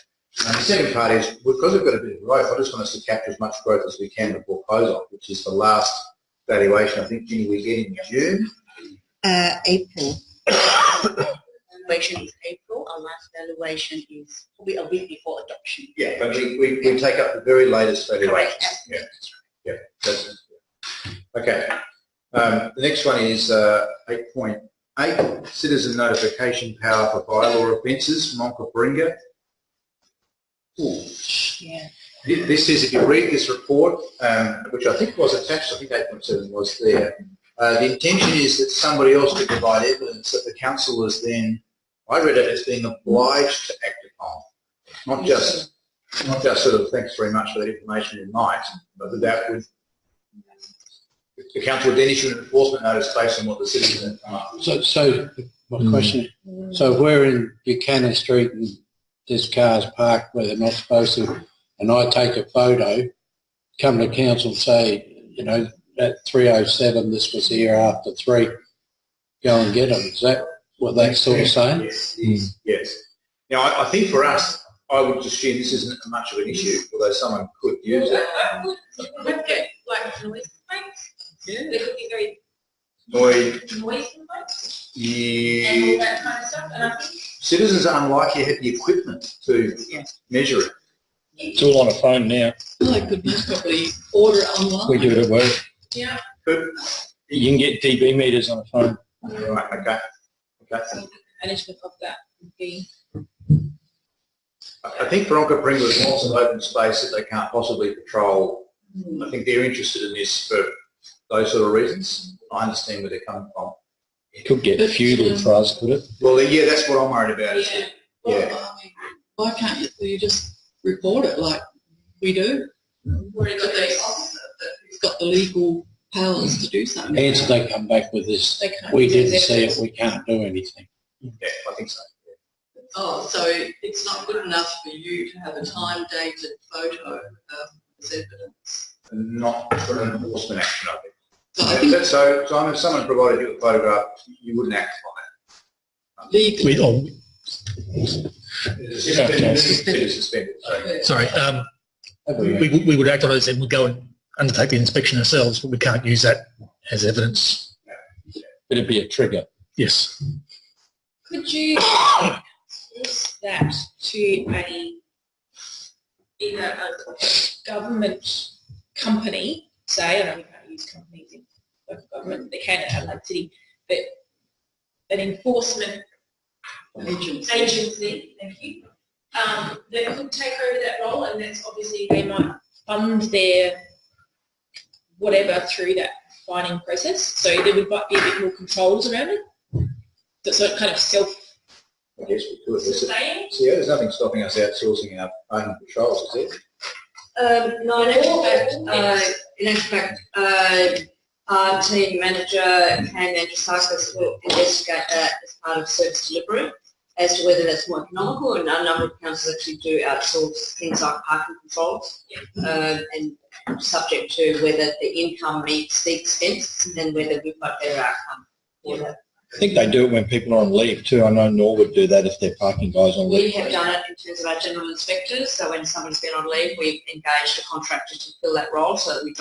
And the second part is, because we've got a bit of growth, I just want us to capture as much growth as we can before close off, which is the last valuation, I think, Ginny, we get in June. April. Valuation is April. Our last valuation is probably a week before adoption. Yeah, but we take up the very latest valuation. Correct. Yeah, yeah. Okay. The next one is 8.8, citizen notification power for bylaw offences, Monkabringa. Yeah. This is, if you read this report, which I think was attached, I think 8.7 was there, the intention is that somebody else could provide evidence that the council is then, I read it as being obliged to act upon, not just sort of thanks very much for that information in might, but that would, the council would then issue an enforcement notice based on what the citizen had come up with. So my question, so if we're in Buchanan Street and there's cars parked where they're not supposed to, and I take a photo, come to council and say, you know, at 3:07 this was here after 3, go and get them. Is that what they're sort of saying? Yes, yes. Now, I think for us, I would assume this isn't much of an issue, although someone could use it. Would get like noise complaints. Yeah. They could be very Noise, noise complaints and all you, that kind of stuff. And I think citizens are unlikely to have the equipment to measure it. It's all on a phone now. Well, they could most probably order it online. We do it at work. yeah, Good. You can get dB meters on a phone. Right, okay. Okay. management of that would be. I think Monkabringa was lots of open space that they can't possibly patrol. I think they're interested in this for those sort of reasons. I understand where they're coming from. It could get feudal for us, could it? Well, yeah, that's what I'm worried about. is Yeah. that- Well, Yeah. I mean, why can't you just report it like we do? Where Got the officer who's got the legal powers to do something. Hence they come back with this, they can't we use didn't evidence. see it, we can't do anything. Yeah, I think so. Oh, so it's not good enough for you to have a time-dated photo as evidence. Not for an enforcement action, I think. So I think So if someone provided you a photograph, you wouldn't act on legally, it. It's suspended. Sorry, we would act on it and we'd go and undertake the inspection ourselves, but we can't use that as evidence. But it'd be a trigger. Yes. Could you use that to either a government company, say, I know we can't use companies in local government, they can at Adelaide City, but an enforcement agency, thank you, that could take over that role, and that's obviously they might fund their whatever through that fining process. So there would might be a bit more controls around it. So it kind of I guess we could. self-sustaining. So yeah, there's nothing stopping us outsourcing our own patrols, is there? No, in actual fact, our team manager, Kane Andrusakis, will investigate that as part of service delivery as to whether that's more economical, and a number of councils actually do outsource things like parking controls, and subject to whether the income meets the expense and whether we've got better outcome for that. I think they do it when people are on leave too. I know Norwood do that if they're parking guys on leave. We have done it in terms of our general inspectors. So when someone's been on leave, we've engaged a contractor to fill that role so that we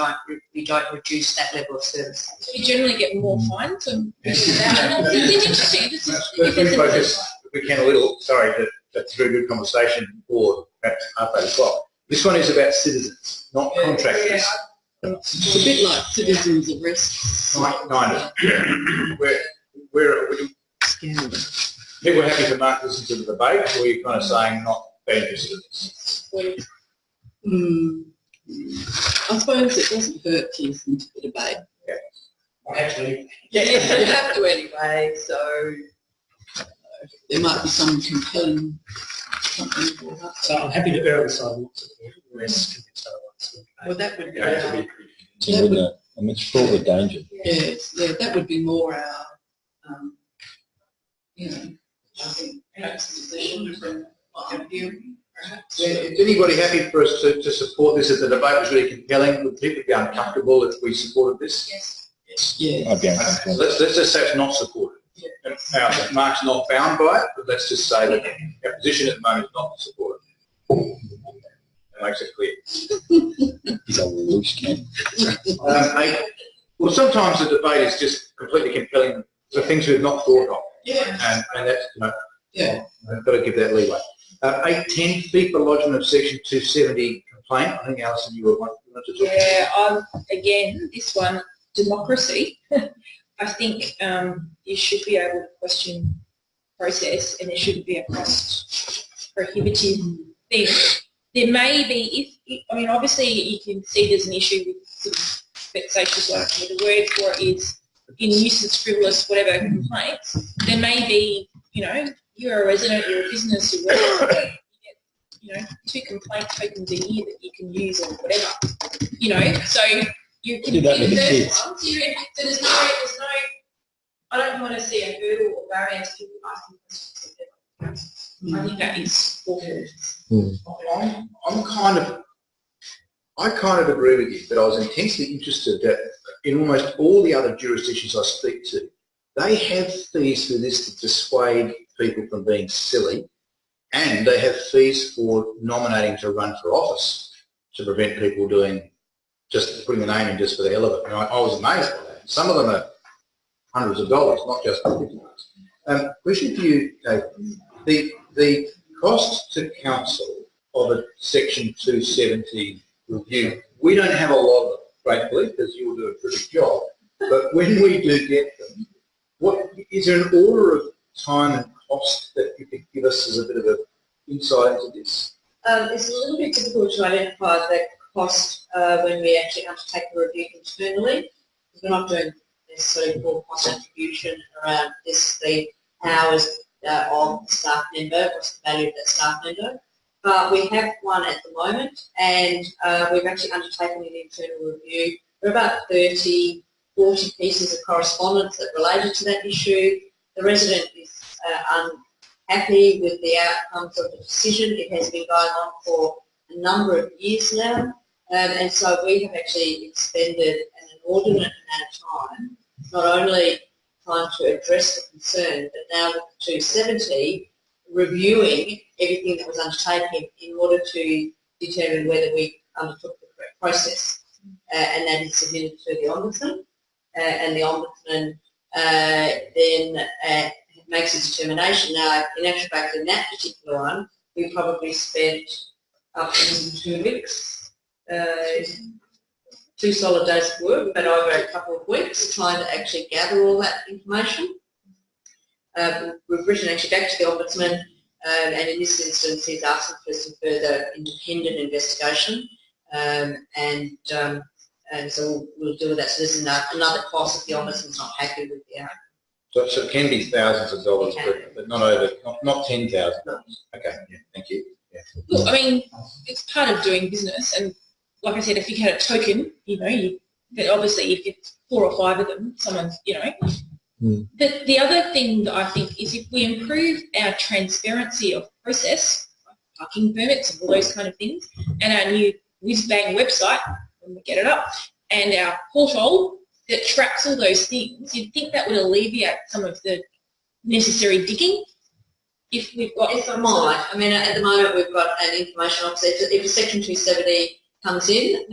don't reduce that level of service. So you generally get more fines and it's interesting. If we can a little, sorry, that's a very good conversation for perhaps half 8 o'clock. This one is about citizens, not contractors. It's a bit like citizens arrests. Kind of. We're people are happy to listen to the debate, or are you kind of saying not being interested in this? I suppose it doesn't hurt to listen to the debate. Actually, Yeah, you have to anyway, so there might be some compelling something brought up. So I'm happy to err on the side of not supporting, less convinced otherwise. Well, that would be I mean, it's fraught with danger. that would be more our, I think perhaps position from what I'm hearing, perhaps. is anybody happy for us to support this? If the debate was really compelling, would people be uncomfortable if we supported this? Yes. I'd be uncomfortable. Let's just say it's not supported. Now, Mark's not bound by it, but let's just say that our position at the moment is not to support it. That makes it clear. He's a loose cannon. Well, sometimes the debate is just completely compelling for things we've not thought of. Yeah. And that's, I've got to give that leeway. 810, fee for lodgement of section 270 complaint. I think, Alison, you wanted to talk. Yeah, again, this one, democracy. I think you should be able to question process, and there shouldn't be a cost prohibitive thing. There may be, obviously you can see there's an issue with sort of vexatious work, the word for it is in nuisance, frivolous, whatever complaints. There may be, you're a resident, you're a business, or whatever, you get, 2 complaint tokens a year that you can use or whatever, so you can do that with the those kids. ones, so there's no, I don't want to see a hurdle or barrier to people asking questions. I think that is awful. I kind of agree with you, but I was intensely interested that in almost all the other jurisdictions I speak to, they have fees for this to dissuade people from being silly, and they have fees for nominating to run for office to prevent people just putting the name in just for the hell of it. And I was amazed by that. Some of them are hundreds of dollars, not just $50. Question for you, Dave. The cost to council of a Section 270 review, we don't have a lot of it, gratefully, because you will do a pretty job. But when we do get them, is there an order of time and cost that you could give us as a bit of an insight into this? It's a little bit difficult to identify the cost when we actually undertake the review internally. We're not doing necessarily full cost attribution around this, the hours of the staff member, what's the value of that staff member. But we have one at the moment, and we've actually undertaken an internal review. There are about 30, 40 pieces of correspondence that related to that issue. The resident is unhappy with the outcomes of the decision. It has been going on for a number of years now, and so we have actually expended an inordinate amount of time, not only trying to address the concern, but now with the 270, reviewing everything that was undertaken in order to determine whether we undertook the correct process. And that is submitted to the Ombudsman, and the Ombudsman then makes a determination. Now, in actual fact, in that particular one, we probably spent up to 2 weeks, 2 solid days of work, but over a couple of weeks trying to actually gather all that information. We've written actually back to the Ombudsman, and in this instance he's asking for some further independent investigation, and and so we'll deal with that. So this is another cost if the ombudsman's not happy with the outcome. So it can be thousands of dollars, but not over, not $10,000. Okay, yeah, thank you. Yeah. Look, I mean, it's part of doing business, and like I said, if you had a token, but obviously if it's 4 or 5 of them, someone's, But the other thing that I think is if we improve our transparency of process, like parking permits and all those kind of things, and our new whiz-bang website, when we get it up, and our portal that tracks all those things, you'd think that would alleviate some of the necessary digging. If we've got... If I might, I mean, at the moment we've got an information officer. If a Section 270 comes in,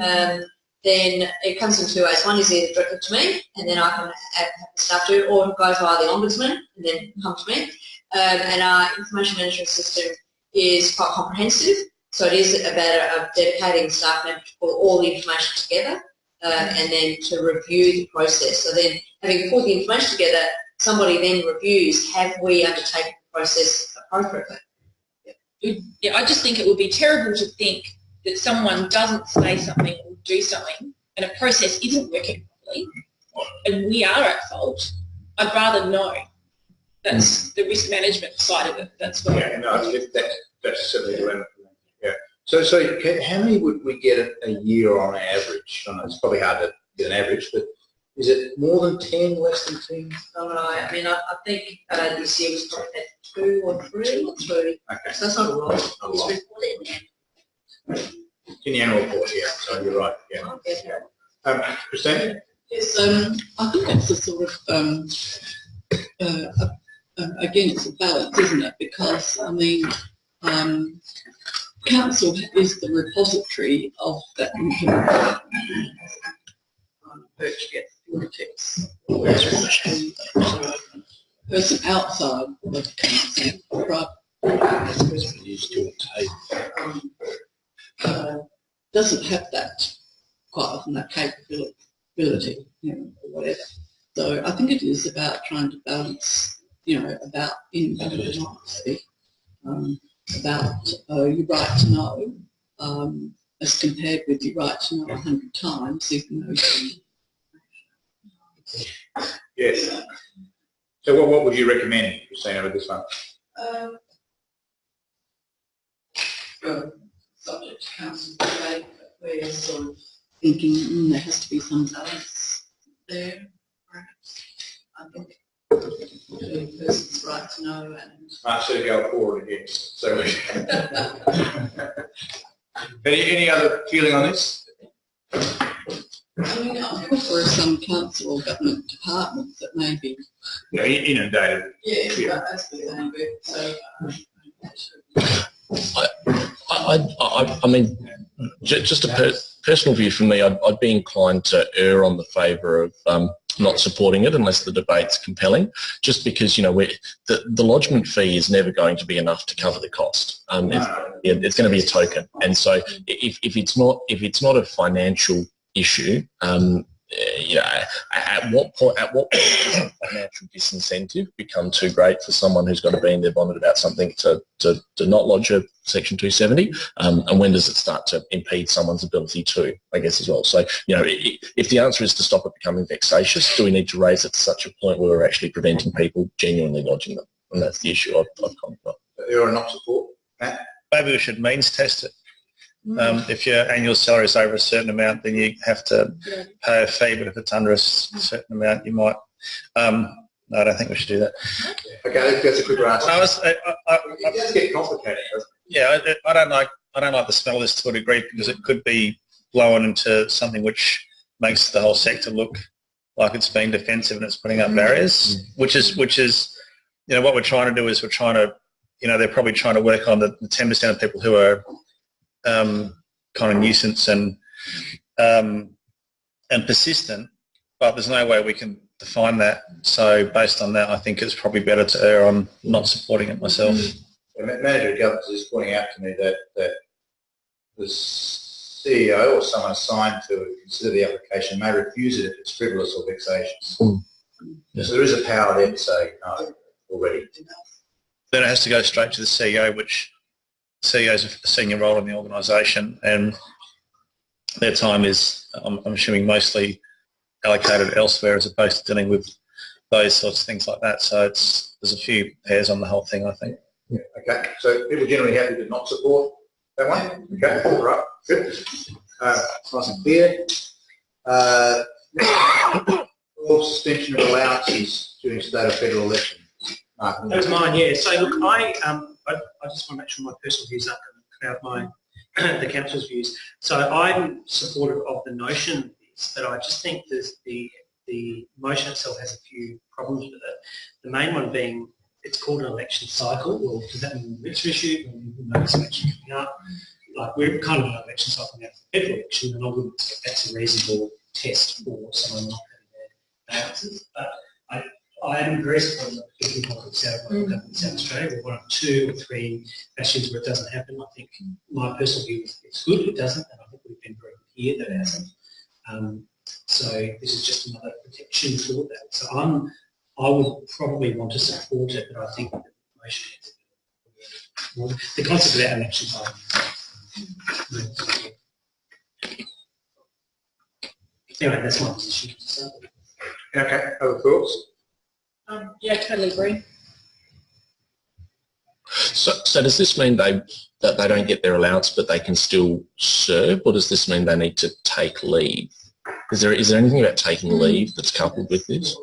then it comes in 2 ways. One is either directly to me, and then I can have the staff do it, or it goes via the Ombudsman and then come to me. And our information management system is quite comprehensive, so it is about dedicating staff member to pull all the information together and then to review the process. So then, having pulled the information together, somebody then reviews, have we undertaken the process appropriately? Yeah, I just think it would be terrible to think that someone doesn't say something or do something and a process isn't working properly and we are at fault. I'd rather know. That's the risk management side of it. That's what. Yeah, no, that's certainly the limit. Yeah. So how many would we get a year on average? I know it's probably hard to get an average, but is it more than 10, less than 10? No, I mean, I think this year was probably at 2 or 3. Okay. So that's not a lot. Not a lot. In the annual report, yeah. So you're right. Yeah. Christine? Yes, I think that's a sort of again, it's a balance, isn't it? Because I mean, council is the repository of that information. Perch gets politics, whereas a person outside of council, doesn't have that quite often, that capability, or whatever. So I think it is about trying to balance, about independent democracy, about your right to know, as compared with your right to know 100 times, even though Yes. So what would you recommend, Christina, with this one? Subject to council debate, but we're sort of thinking there has to be some balance there, perhaps. I think the person's right to know and... I should go forward again. So, any other feeling on this? I mean, I feel for some council or government departments that may be... Inundated. Yeah, that's the same bit. So, I mean, just a personal view from me, I'd be inclined to err on the favour of not supporting it unless the debate's compelling, just because, the lodgement fee is never going to be enough to cover the cost. It's going to be a token. And so if it's not a financial issue, at what point does a financial disincentive become too great for someone who's got to be in their bonnet about something to not lodge a Section 270, and when does it start to impede someone's ability to, I guess, as well? So, if the answer is to stop it becoming vexatious, do we need to raise it to such a point where we're actually preventing people genuinely lodging them? And that's the issue I've come from. There are not support. Matt? Maybe we should means test it. If your annual salary is over a certain amount, then you have to pay a fee, but if it's under a certain amount, you might. No, I don't think we should do that. Okay, that's a quick answer. It does get complicated. Yeah, I don't like the smell of this to a degree, because it could be blown into something which makes the whole sector look like it's being defensive and it's putting up barriers, which is what we're trying to do is we're trying to, they're probably trying to work on the 10% of people who are kind of nuisance and persistent, but there's no way we can define that. So based on that, I think it's probably better to err on not supporting it myself. The manager of governance is pointing out to me that the CEO or someone assigned to consider the application may refuse it if it's frivolous or vexatious. So there is a power there to say no already. Then it has to go straight to the CEO, which CEO is a senior role in the organisation, and their time is, I'm assuming, mostly allocated elsewhere as opposed to dealing with those sorts of things like that. So there's a few hairs on the whole thing, I think. Yeah, okay. So people generally happy to not support that one? Okay, all right, good. It's nice and clear. Or suspension of allowances during state or federal elections. That was mine, yeah. So look, I just want to make sure my personal views aren't about the council's views. So I'm supportive of the notion of this, but I just think the motion itself has a few problems with it. The main one being it's called an election cycle. Well, does that mean it's issued or notice election coming up? Like we're kind of in an election cycle now for the federal election, and I wouldn't think that's a reasonable test for someone not having their balances. But I am very supportive of people like South Australia. We're one of 2 or 3 bastions where it doesn't happen. I think my personal view is it's good it doesn't, and I think we've been very clear that it hasn't. So this is just another protection for that. So I would probably want to support it, but I think that the motion is the concept of that election cycle. Anyway, that's my position. Okay, other thoughts? Yeah, totally agree. So does this mean that they don't get their allowance but they can still serve, or does this mean they need to take leave? Is there anything about taking leave that's coupled with this?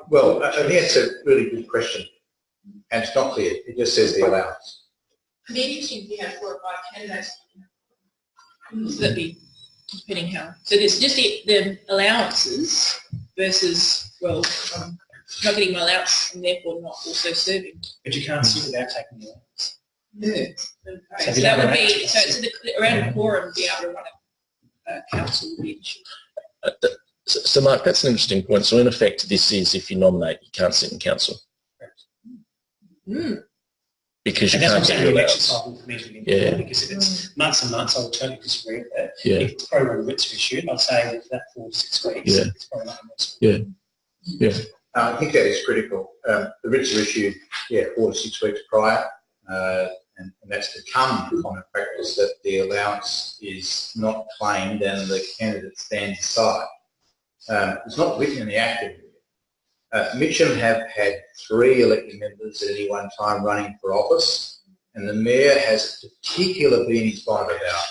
Well, I think it's a really good question, and it's not clear. It just says the allowance. It'd be interesting if you had 4 or 5 candidates. So that'd be depending how. So there's just the allowances versus, well, not getting my allowance and therefore not also serving. But you can't sit without taking the allowance. Yeah. Okay. So that would be, so around the quorum to be able to run a council would be an issue. So Mark, that's an interesting point. So in effect, this is if you nominate, you can't sit in council. Mm. Because you and can't that's get your election allowance. cycle for me to be important, because if it's months and months, I would totally disagree with that. Yeah. If it's program writs are issued, I'd say with that 4 to 6 weeks, Yeah. it's probably not much. Yeah. Yeah. I think that is critical. The writs are issued, 4 to 6 weeks prior, and that's become common practice that the allowance is not claimed and the candidate stands aside. It's not written in the Act anywhere. Mitcham have had 3 elected members at any one time running for office, and the Mayor has a particular beanies bonnet about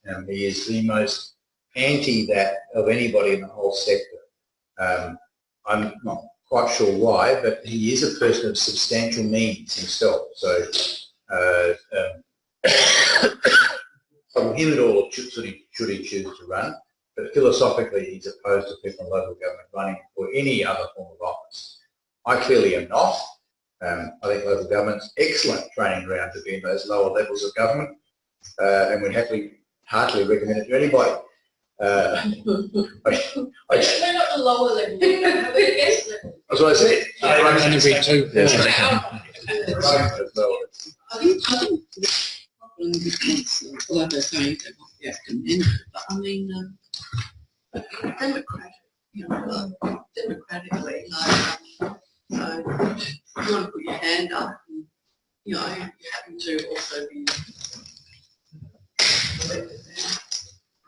that. He is the most anti that of anybody in the whole sector. I'm not quite sure why, but he is a person of substantial means himself. So for him at all, should he choose to run, but philosophically he's opposed to people in local government running for any other form of office. I clearly am not. I think local government's excellent training ground to be in those lower levels of government, and would heartily recommend it to anybody. We're not the lower level, we're the guest level. That's what I said. Only read 2. I think the problem with although they're saying they might be commended, but I mean, democratically, so you want to put your hand up, and, you happen to also be elected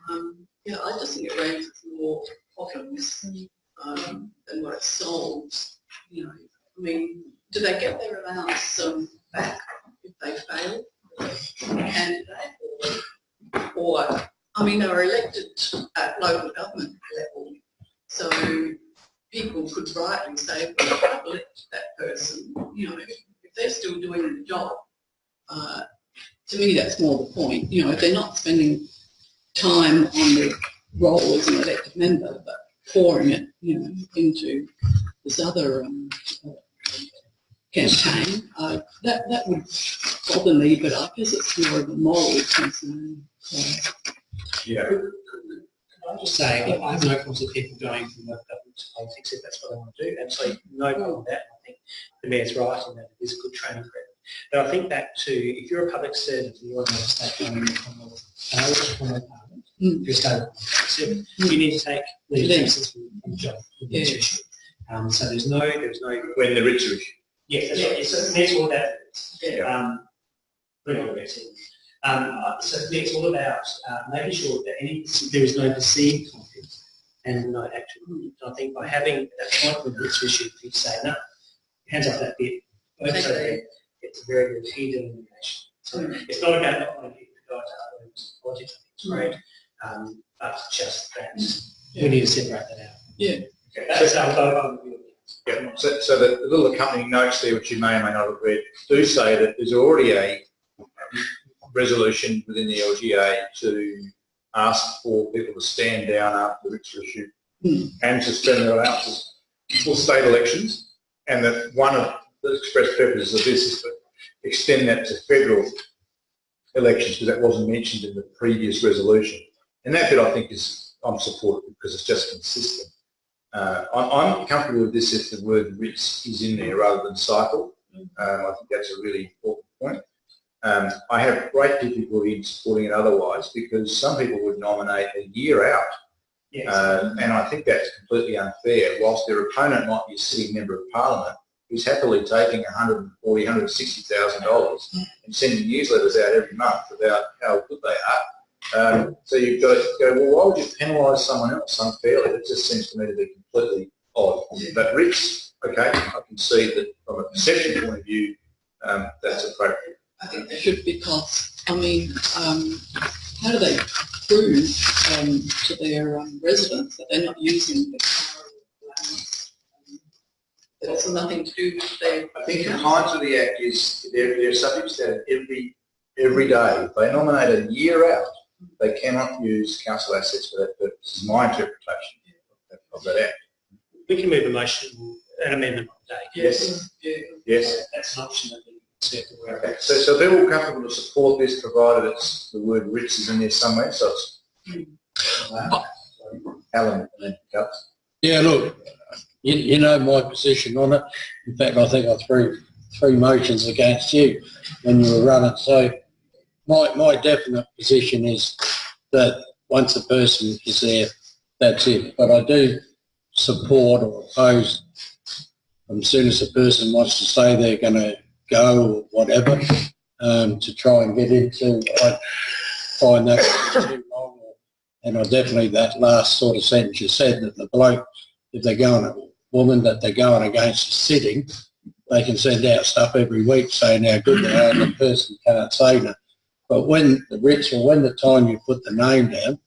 there. I just think it raises more problems than what it solves. I mean, do they get their allowance back if they fail candidate, or I mean, they were elected at local government level, so people could rightly say, well, I've elected that person, if they're still doing the job. To me, that's more the point. If they're not spending time on the role as an elected member, but pouring it, into this other campaign, that would bother me, but I guess it's more of a moral concern. So. Yeah. Can I just say, I have no problems with people going from local government to politics if that's what they want to do. Absolutely no problem with that. I think the Mayor's right in that it is a good training ground. But I think back to, if you're a public servant and you're on a state government or Commonwealth Parliament, if you're a state servant, you need to take leave from the job. So there's no when the writs are issued. Yes, that's right. So that's all that. So for me, it's all about making sure that there is no perceived conflict and no actual conflict. I think by having that point with which we should say, no, hands off that bit, both so that it's a very repeat elimination. So it's not about not wanting people to go into other politics, I think it's great, but just that we need to separate that out. Yeah. Okay. That's our view. Yeah. So the little accompanying notes there, which you may or may not have read, do say that there's already a resolution within the LGA to ask for people to stand down after the RICS are issued and suspend their allowances for state elections, and that one of the express purposes of this is to extend that to federal elections, because that wasn't mentioned in the previous resolution. And that bit I think I'm supportive because it's just consistent. I'm comfortable with this if the word RICS is in there rather than cycle. I think that's a really important point. I have great difficulty in supporting it otherwise because some people would nominate a year out. Yes. And I think that's completely unfair. Whilst their opponent might be a sitting member of Parliament who's happily taking $140,000, $160,000 and sending newsletters out every month about how good they are. So you've got to go, well, why would you penalise someone else unfairly? It just seems to me to be completely odd. But RICS, okay, I can see that from a perception point of view, that's appropriate. I think they should, because, I mean, how do they prove to their residents that they're not using the allowance? It has nothing to do with their... I think the Compliance with the Act is they're subject to that every day. If they nominate a year out, they cannot use council assets for that purpose. This is my interpretation of that Act. We can move a motion, an amendment on the day. Yes. Yeah. Yes. That's an option that we Okay. So they're all comfortable to support this, provided it's the word RICS is in there somewhere. So it's Alan. Yeah, look, you know my position on it. In fact, I think I threw 3 motions against you when you were running. So my definite position is that once a person is there, that's it. But I do support or oppose as soon as a person wants to say they're going to go or whatever to try and get into. I find that too long. And I definitely, that last sort of sentence you said, that the bloke, if they're going, a woman that they're going against is sitting, they can send out stuff every week saying how good they are and the person can't say no. But when the RICS, or when the time you put the name down,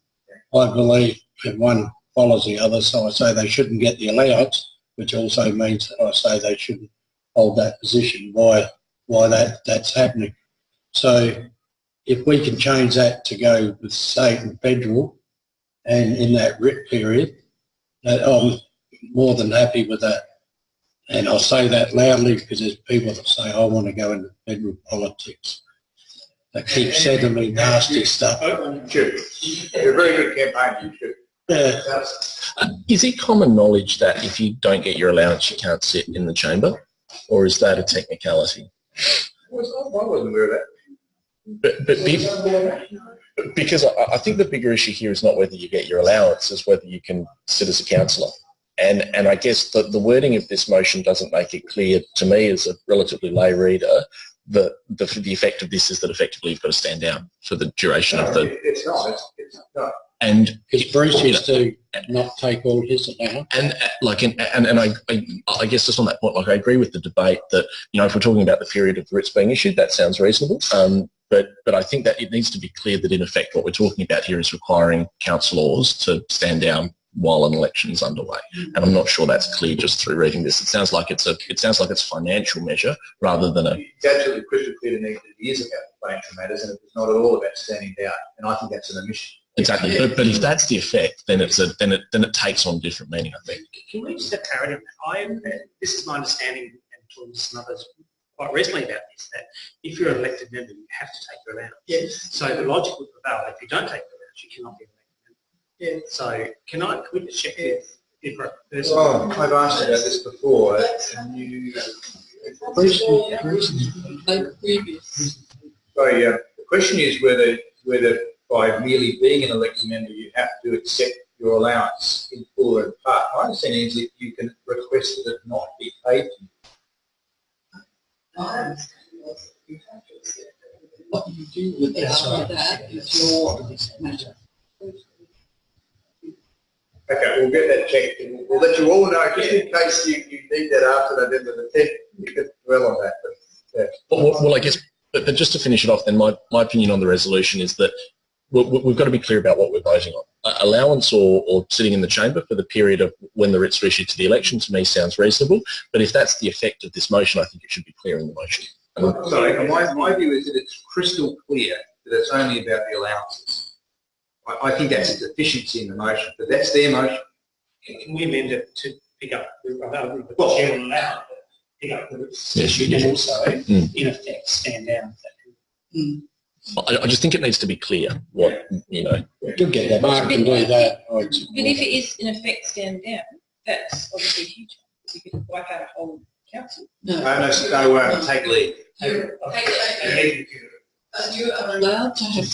I believe that one follows the other, so I say they shouldn't get the allowance, which also means that I say they shouldn't hold that position, why that's happening. So if we can change that to go with state and federal and in that RIC period, I'm more than happy with that. And I'll say that loudly because there's people that say, I want to go into federal politics. They keep sending me nasty stuff. Sure. You're a very good campaign, you should. Yeah. Is it common knowledge that if you don't get your allowance, you can't sit in the chamber? Or is that a technicality? I wasn't aware of that. Because I think the bigger issue here is not whether you get your allowance, it's whether you can sit as a councillor. And I guess the wording of this motion doesn't make it clear to me as a relatively lay reader that the effect of this is that effectively you've got to stand down for the duration of the... It's not. It's not. And because Bruce used to not take all his allowance. And I guess just on that point, like I agree with the debate that, you know, if we're talking about the period of the RICS being issued, that sounds reasonable. But I think that it needs to be clear that in effect what we're talking about here is requiring councillors to stand down while an election is underway. And I'm not sure that's clear just through reading this. It sounds like it's a financial measure rather than a... It's absolutely crystal clear to me that it is about financial matters and it's not at all about standing down. And I think that's an omission. Exactly, but if that's the effect, then it takes on different meaning, I think. Can we just have clarity on that? This is my understanding, and talking to some others quite recently about this, that if you're an elected member, you have to take your allowance. Yes. So the logic would prevail. If you don't take your allowance, you cannot be an elected member. Yeah. So can we just check if a person... Well, I've asked about this before, and you... The question is whether by merely being an elected member you have to accept your allowance in full or in part. My understanding is that you can request that it not be paid to you. what you do with it after that is your matter. Okay, we'll get that checked. And we'll let you all know, just in case you need that after November the 10th, you can dwell on that. But, yeah. Well, I guess, but just to finish it off, then my opinion on the resolution is that we've got to be clear about what we're voting on. Allowance or sitting in the chamber for the period of when the writs are issued to the election, to me, sounds reasonable. But if that's the effect of this motion, I think it should be clear in the motion. Sorry, my view is that it's crystal clear that it's only about the allowances. I think that's a deficiency in the motion, but that's their motion. Can we amend it to pick up the chair will allow pick up the issue and also, in effect, stand down? I just think it needs to be clear what, you know. You'll get that. Mark can do that. But if it is, in effect, stand down, that's obviously huge. You could wipe out a whole council. No, take leave. You are allowed to have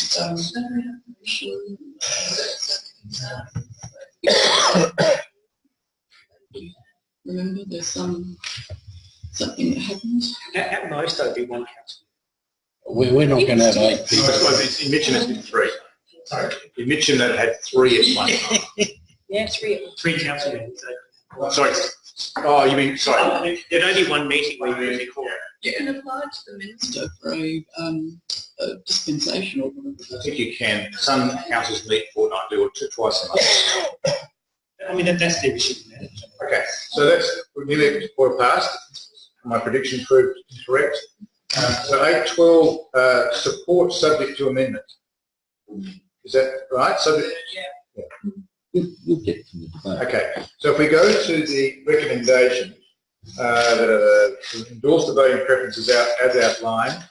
remember, there's something that happens. At most, there'll be one council. We're not going to have 8 people. In Mitcham it's been 3. Sorry. In Mitcham they've had 3 at one time. Yeah, 3. 3 council meetings. Sorry. Oh, you mean, sorry. There'd only one meeting where you usually call. You can apply to the minister for a dispensation or whatever. I think you can. Some councils meet fortnightly or twice a month. I mean, that's the issue. Okay, so that's nearly passed. My prediction proved correct. So 8.12, support subject to amendment. Is that right? Subject? Yeah. We'll get to the Okay, so if we go to the recommendation that endorse the voting preferences as outlined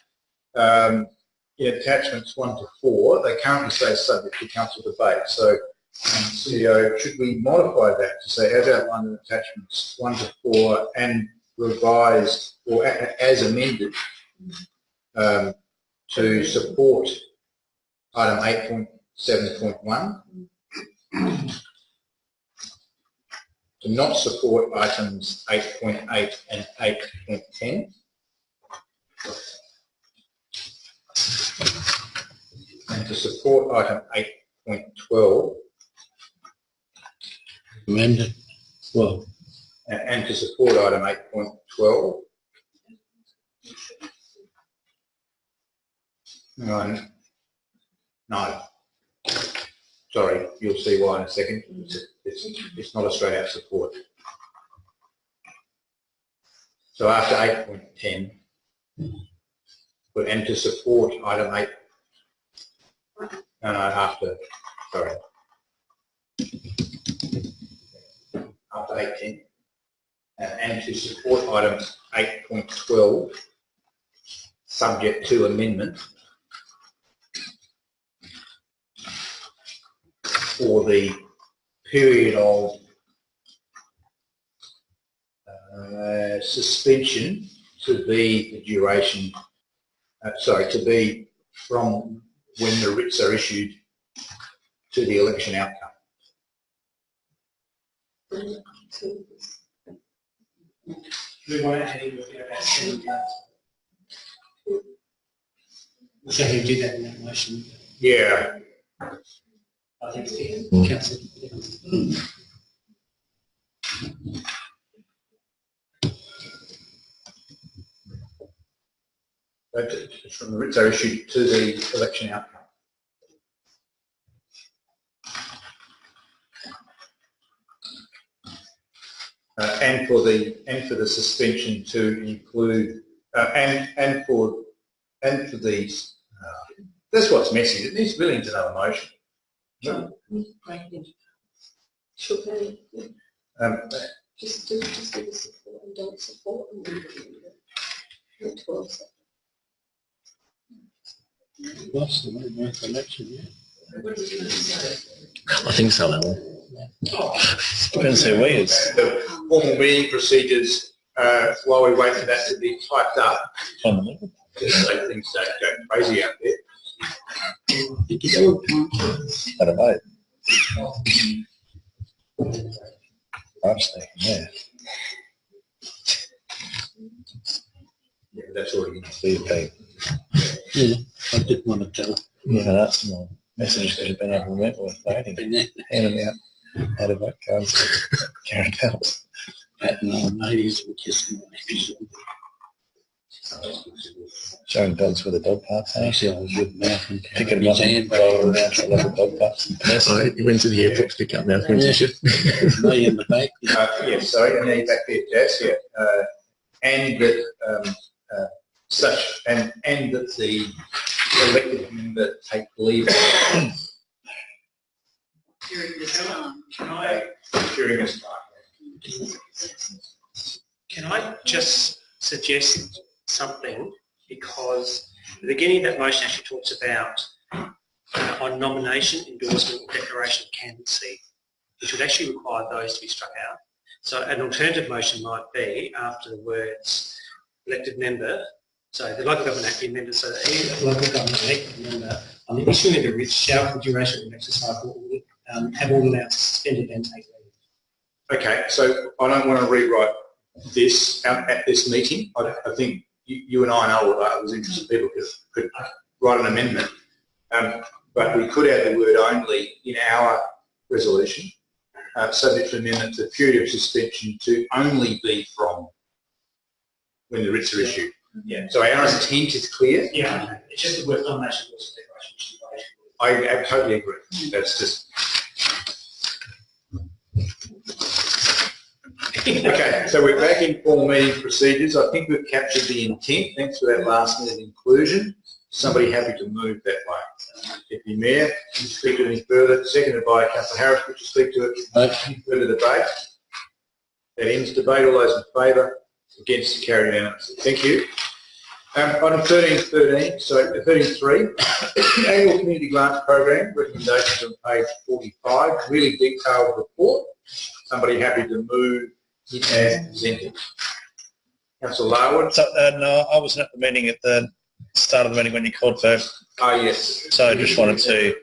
in attachments 1 to 4, they currently say subject to council debate. So, CEO, should we modify that to say as outlined in attachments 1 to 4 and revised or as amended to support item 8.7.1? To not support items 8.8 and 8.10. And to support item 8.12. amended. Well, and to support item 8.12. No. Sorry, you'll see why in a second. It's not a straight out support. So after 8.10, and to support item 8, after 8.10, and to support item 8.12, subject to amendment, for the period of suspension to be the duration, to be from when the writs are issued to the election outcome. We want to have about 7 days. So who did that in that motion? Yeah. I think Council. From the writs are issued to the election outcome. And for the suspension to include and for these. That's what's messy. It needs really into another motion. Just do the support and don't support and then do 12 seconds. lost the recollection, yeah. I think so, Alan. Depends who we is. The formal meeting procedures, while we wait for that to be typed up, just so things don't go crazy out there. Had a vote. Yeah. Yeah, that's already in CP. Yeah, I did want to tell. Yeah, that's my message could have been over Wentworth voting. Handing out vote cards to Karen Phelps. Patting on ladies and kissing ladies. Showing dogs with a dog park. Actually, I was with Malcolm. Picking them up and rolling around to local dog parks. That's right. You went to the airport to pick up Malcolm. Me in the back. Yes, sorry, and now you're back there, Jazz, yeah. And that and that the elected member take leave During this time. during this time. Can I just suggest something? Because the beginning of that motion actually talks about on nomination, endorsement, or declaration of candidacy, which would actually require those to be struck out. So an alternative motion might be after the words elected member, so the Local Government Act be amended so that any local government elected member on the issue of the writ shall for the duration of the exercise have all allowed to suspend it and take leave. Okay, so I don't want to rewrite this at this meeting. I think you and I know others interested people could write an amendment, but we could add the word only in our resolution, subject to amendment, the period of suspension to only be from when the writs are issued. Yeah. So our intent is clear. Yeah, okay. It's just the word nomination, endorsement, declaration. I totally agree. That's just. Okay, so we're back in formal meeting procedures. I think we've captured the intent. Thanks for that last minute inclusion. Somebody happy to move that way? Deputy Mayor, can you speak to it any further? Seconded by Councillor Harris, would you speak to it? Any further debate? That ends debate. All those in favour? Against? Carried unanimously. Thank you. Item 13.3, Annual Community Grants Program, recommendations on page 45, really detailed report. Somebody happy to move it as presented? Councillor Larwood? So, no, I wasn't at the meeting at the start of the meeting when you called for. Oh, yes. So I just wanted to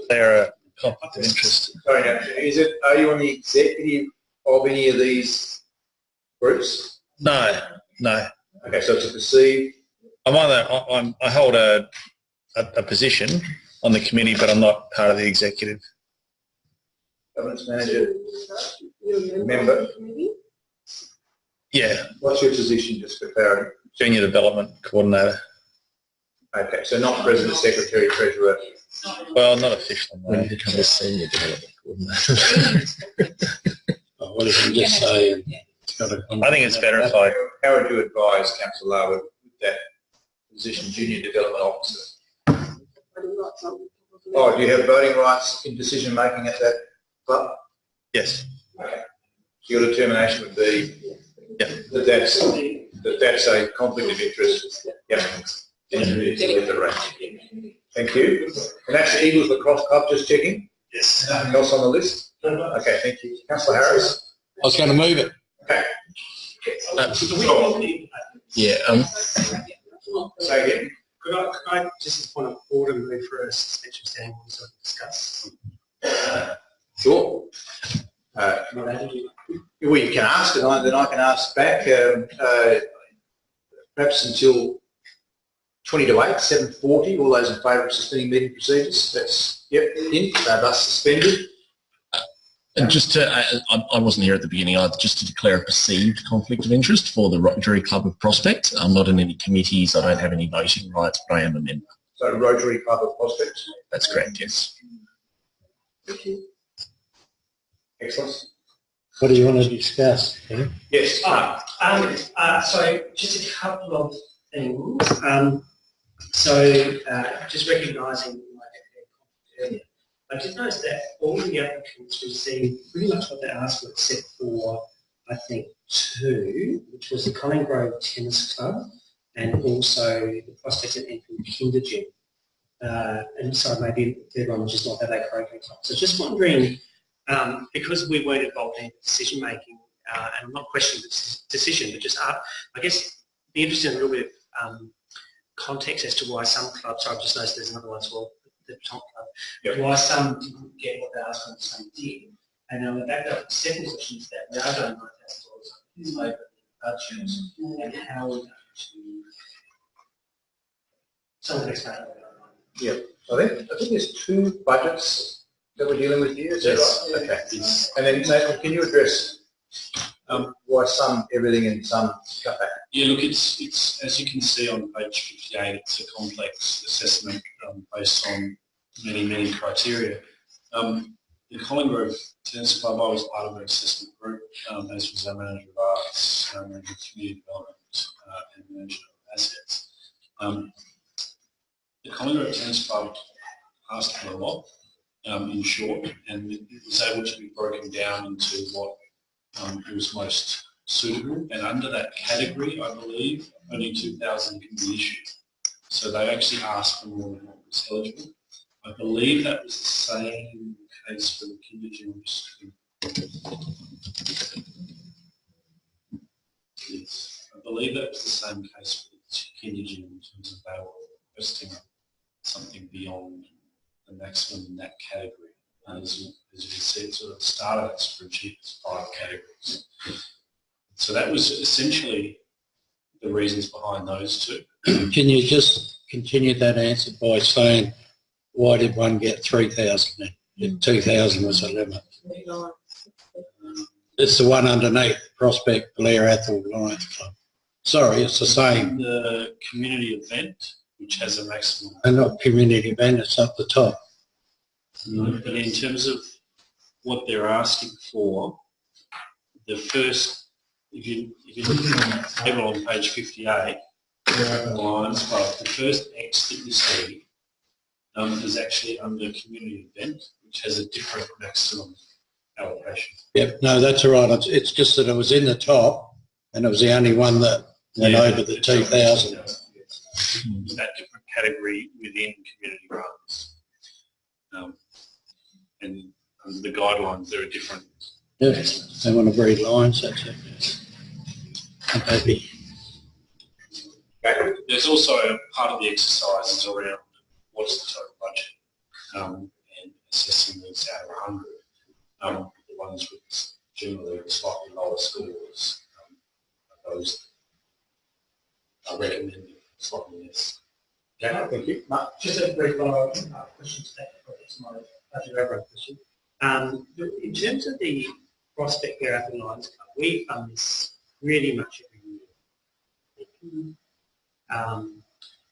clear a conflict of interest. Sorry, now, are you on the executive of any of these groups? No. Okay, so it's a perceived. I hold a position on the committee, but I'm not part of the executive. Governance manager, member. Yeah. What's your position, just for clarity? Junior development coordinator. Okay, so not president, secretary, treasurer. Well, not officially. No. When you become a senior development coordinator. What if you just say? I think it's better if I. How would you advise Councillor Larwood with that position, junior development officer? Oh, do you have voting rights in decision making at that club? Yes. Okay. So your determination would be that that's a conflict of interest. Yep. Thank you. And that's the Eagles Lacrosse Club, just checking? Yes. Nothing else on the list? Okay, thank you. Councillor Harris? I was going to move it. Okay. Yeah. Say again. Could I just as point of order move for a suspension standing order so we can discuss? Sure. Well, you can ask, and then I can ask back, perhaps until 20 to 8, 7:40. All those in favour of suspending meeting procedures? That's, thus suspended. And just to, I wasn't here at the beginning, just to declare a perceived conflict of interest for the Rotary Club of Prospect. I'm not in any committees, I don't have any voting rights, but I am a member. So Rotary Club of Prospect? That's correct, yes. Excellent. What do you want to discuss? Yes. So just a couple of things. Just recognising my earlier, I did notice that all the applicants received pretty much what they asked for, except for, I think, 2, which was the Colin Grove Tennis Club and also the Prospect and Infant Kinder Gym. And so maybe the third one was just not that Croquet Club. So just wondering, because we weren't involved in decision making, and I'm not questioning the decision, but just I guess be interested in a little bit of context as to why some clubs. So I've just noticed there's another one as well, the Tom Club. Yep. Why some didn't get what they asked for and some did. And on the back of the second question is that we are going $9,000 over the budget, and how we're going to Someone can explain it. I think there's two budgets that we're dealing with here. Is that right? Okay. Yes. And then Nathan, can you address why some everything and some cut back? Yeah, look, it's as you can see on page 58, it's a complex assessment based on many criteria. The Collinggrove Tennis Club, I was part of an assessment group, as was our manager of arts, manager of community development, and manager of assets. The Collinggrove Tennis Club asked for a lot, in short, and it was able to be broken down into what was most suitable, and under that category, I believe, only 2,000 can be issued. So they actually asked for more than what was eligible. I believe that was the same case for the kinder gym. Yes, I believe that was the same case for the kinder gym in terms of they were requesting something beyond the maximum in that category. And as you can see, it sort of started at spreadsheet as 5 categories. So that was essentially the reasons behind those two. Can you just continue that answer by saying, why did one get 3,000 then? If 2,000 was the limit. It's the one underneath, Prospect Blair Athol Lions Club. Sorry, it's the same. The community event, which has a maximum. And not community event, it's up the top. But in terms of what they're asking for, the first, if you look at the table on page 58, the Lions Club, the first X that you see is actually under community event, which has a different maximum allocation. Yep, no, that's all right. It's just that it was in the top, and it was the only one that went over the 2,000. That different category within community grants. And the guidelines, there are different. Yes, they want to breed lions, that's it. I'm happy. There's also a part of the exercises around what's the total budget and assessing these out of 100. The ones with generally slightly lower scores, those are recommended slightly less. Okay, thank you. Mark? Just a brief follow-up question to that. It's my budget overrun question. In terms of the Prospect Blair Athol Lions Club, we fund this really much every year.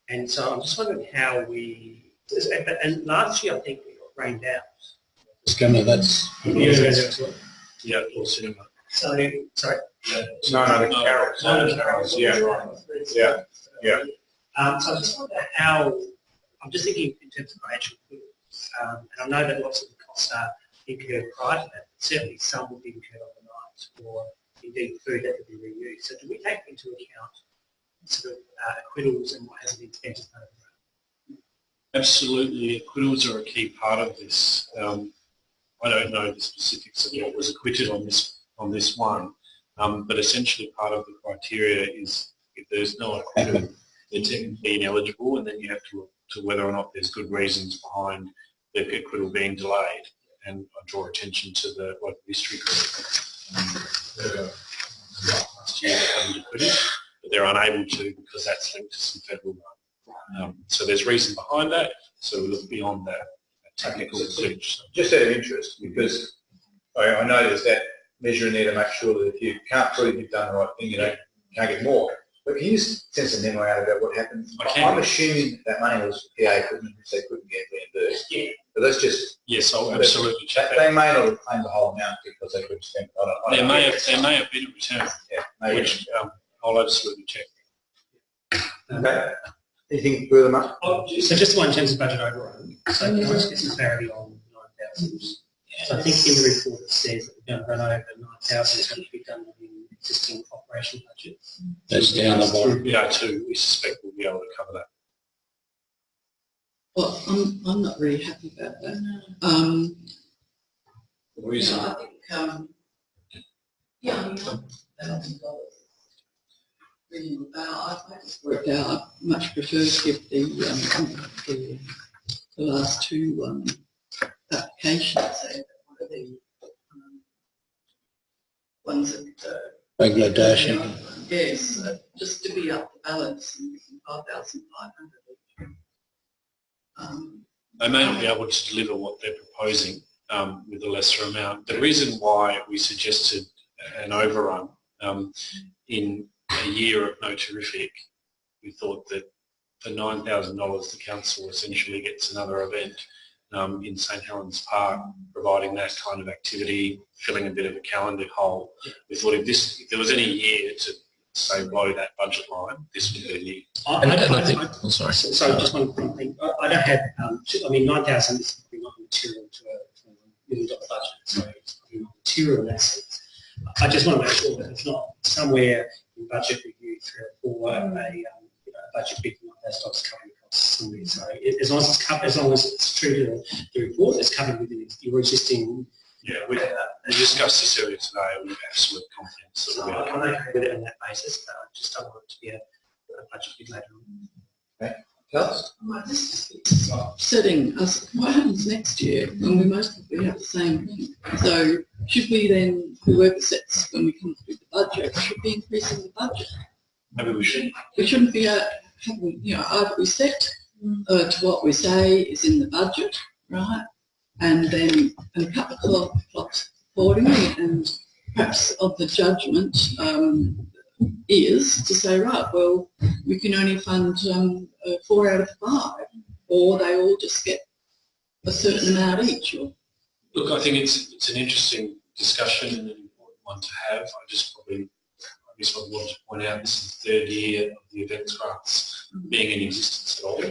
And so I'm just wondering how we, and last year I think we got rained out. It's going to, that's... Yeah, or cinema. So, sorry. No, the carols. No, the carols, yeah. Yeah. So I just wonder how, I'm just thinking in terms of financial costs, and I know that lots of the costs are incurred prior to that, but certainly some will be incurred overnight, or indeed food that could be reused. So do we take into account sort of acquittals and what hasn't been spent as part of that? Absolutely, acquittals are a key part of this. I don't know the specifics of what was acquitted on this one, but essentially part of the criteria is if there's no acquittal, they're technically ineligible, and then you have to look to whether or not there's good reasons behind the acquittal being delayed. And I draw attention to the local history group. Last year they haven't acquitted, but they're unable to because that's linked to some federal money. So there's reason behind that. So we look beyond that technical glitch. Just out of interest, because I know there's that measure in there to make sure that if you can't prove you've done the right thing, you can't get more. But can you just send some memo out about what happened? I'm assuming that money was PA equipment which they couldn't get reimbursed. Yeah. But let's just... Yes, I'll absolutely check that. They may not have claimed the whole amount because they couldn't spend... There may have been a return, which I'll absolutely check. Okay. Anything further, Mark? So just one in terms of budget overrun. So can I just get some clarity on 9,000? So I think in the report it says that we're going to run over 9,000 is going to be done within existing operation budget. That's down the bottom. BR2, we suspect we'll be able to cover that. Well, I'm not really happy about that. The reason? I think, $1,000. Really, I just worked out. I much prefer to give the last two applications. What are the ones that? Bangladesh. Yes, just to be up the balance, 5,500. They may not be able to deliver what they're proposing with a lesser amount. The reason why we suggested an overrun in a year of no terrific, we thought that for $9,000 the council essentially gets another event in St Helens Park, providing that kind of activity, filling a bit of a calendar hole. We thought if there was any year to say below that budget line, this would be the year. I'm sorry. So just one thing. I don't have, I mean, 9,000 is probably not material to a $1 million budget, so it's probably not material in that sense. I just want to make sure that it's not somewhere in budget review or a budget big like that starts covering costs somewhere. So as long as it's covered, as long as it's true to the report, it's covered within your existing. Yeah, we discussed this earlier today with absolute confidence. So I'm okay with it on that basis, but I just don't want it to be a budget big later on. Okay. Kels? This is upsetting us. What happens next year when we most probably have the same thing? So should we then, whoever sets when we come through the budget, should be increasing the budget? Maybe we should. We shouldn't be, either we set to what we say is in the budget, right? And then cut the clock accordingly, and perhaps of the judgment is to say, right, well, we can only fund 4 out of 5, or they all just get a certain amount each. Or... Look, I think it's an interesting discussion and an important one to have. I guess I want to point out this is the 3rd year of the events grants being in existence at all,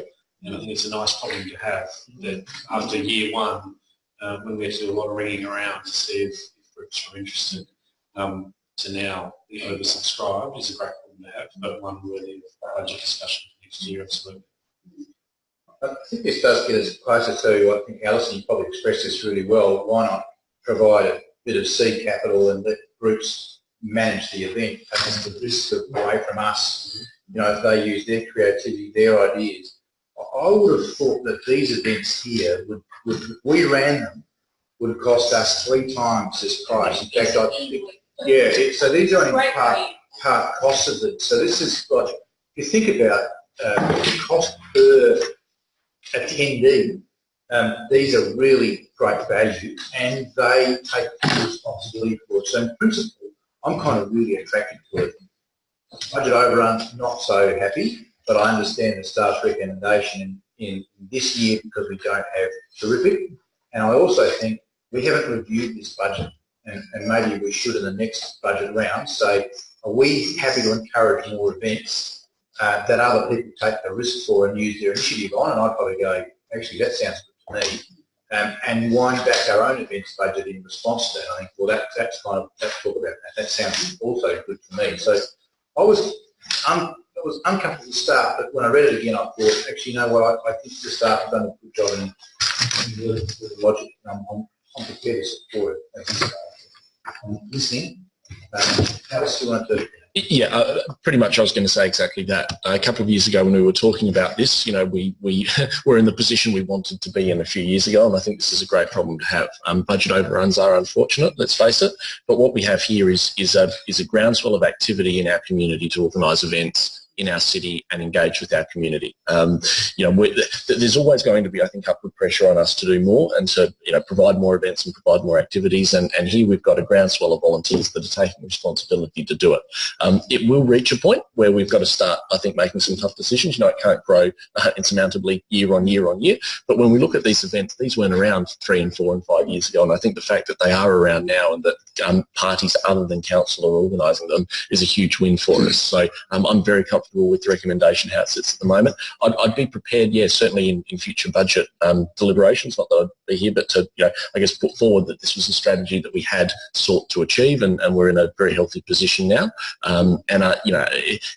and I think it's a nice problem to have that after year 1, when we had to do a lot of ringing around to see if groups were interested, to now be oversubscribed is a great problem to have, but one worthy of budget discussion next year, absolutely. I think this does get us closer to, I think Alison, you probably expressed this really well, why not provide a bit of seed capital and let groups manage the event, take the risk away from us, if they use their creativity, their ideas. I would have thought that these events here, if we ran them, would cost us 3 times this price. In fact, I think, so these are only part costs of it. So this is like, if you think about the cost per attendee, these are really great value and they take responsibility for it. So in principle, I'm kind of really attracted to it. Budget overrun, not so happy, but I understand the staff's recommendation in this year because we don't have terrific. And I also think we haven't reviewed this budget, and maybe we should in the next budget round say, are we happy to encourage more events that other people take the risk for and use their initiative on? And I'd probably go, actually, that sounds good to me. And wind back our own events budget in response to that. I think, well, let's talk about that. That sounds also good to me. So I was uncomfortable to start, but when I read it again, I thought, actually, you know what, I think the staff have done a good job in the logic. I'm prepared to support it. I'm listening. How else do you want to do? Yeah, pretty much I was going to say exactly that. A couple of years ago when we were talking about this, we were in the position we wanted to be in a few years ago, and I think this is a great problem to have. Budget overruns are unfortunate, let's face it, but what we have here is a groundswell of activity in our community to organise events in our city and engage with our community. There's always going to be, I think, upward pressure on us to do more and to provide more events and provide more activities. And here we've got a groundswell of volunteers that are taking responsibility to do it. It will reach a point where we've got to start, I think, making some tough decisions. It can't grow insurmountably year on year on year. But when we look at these events, these weren't around 3 and 4 and 5 years ago. And I think the fact that they are around now and that parties other than council are organising them is a huge win for us. So I'm very comfortable with the recommendation how it sits at the moment. I'd be prepared, certainly in future budget deliberations, not that I'd be here, but to, I guess put forward that this was a strategy that we had sought to achieve and we're in a very healthy position now.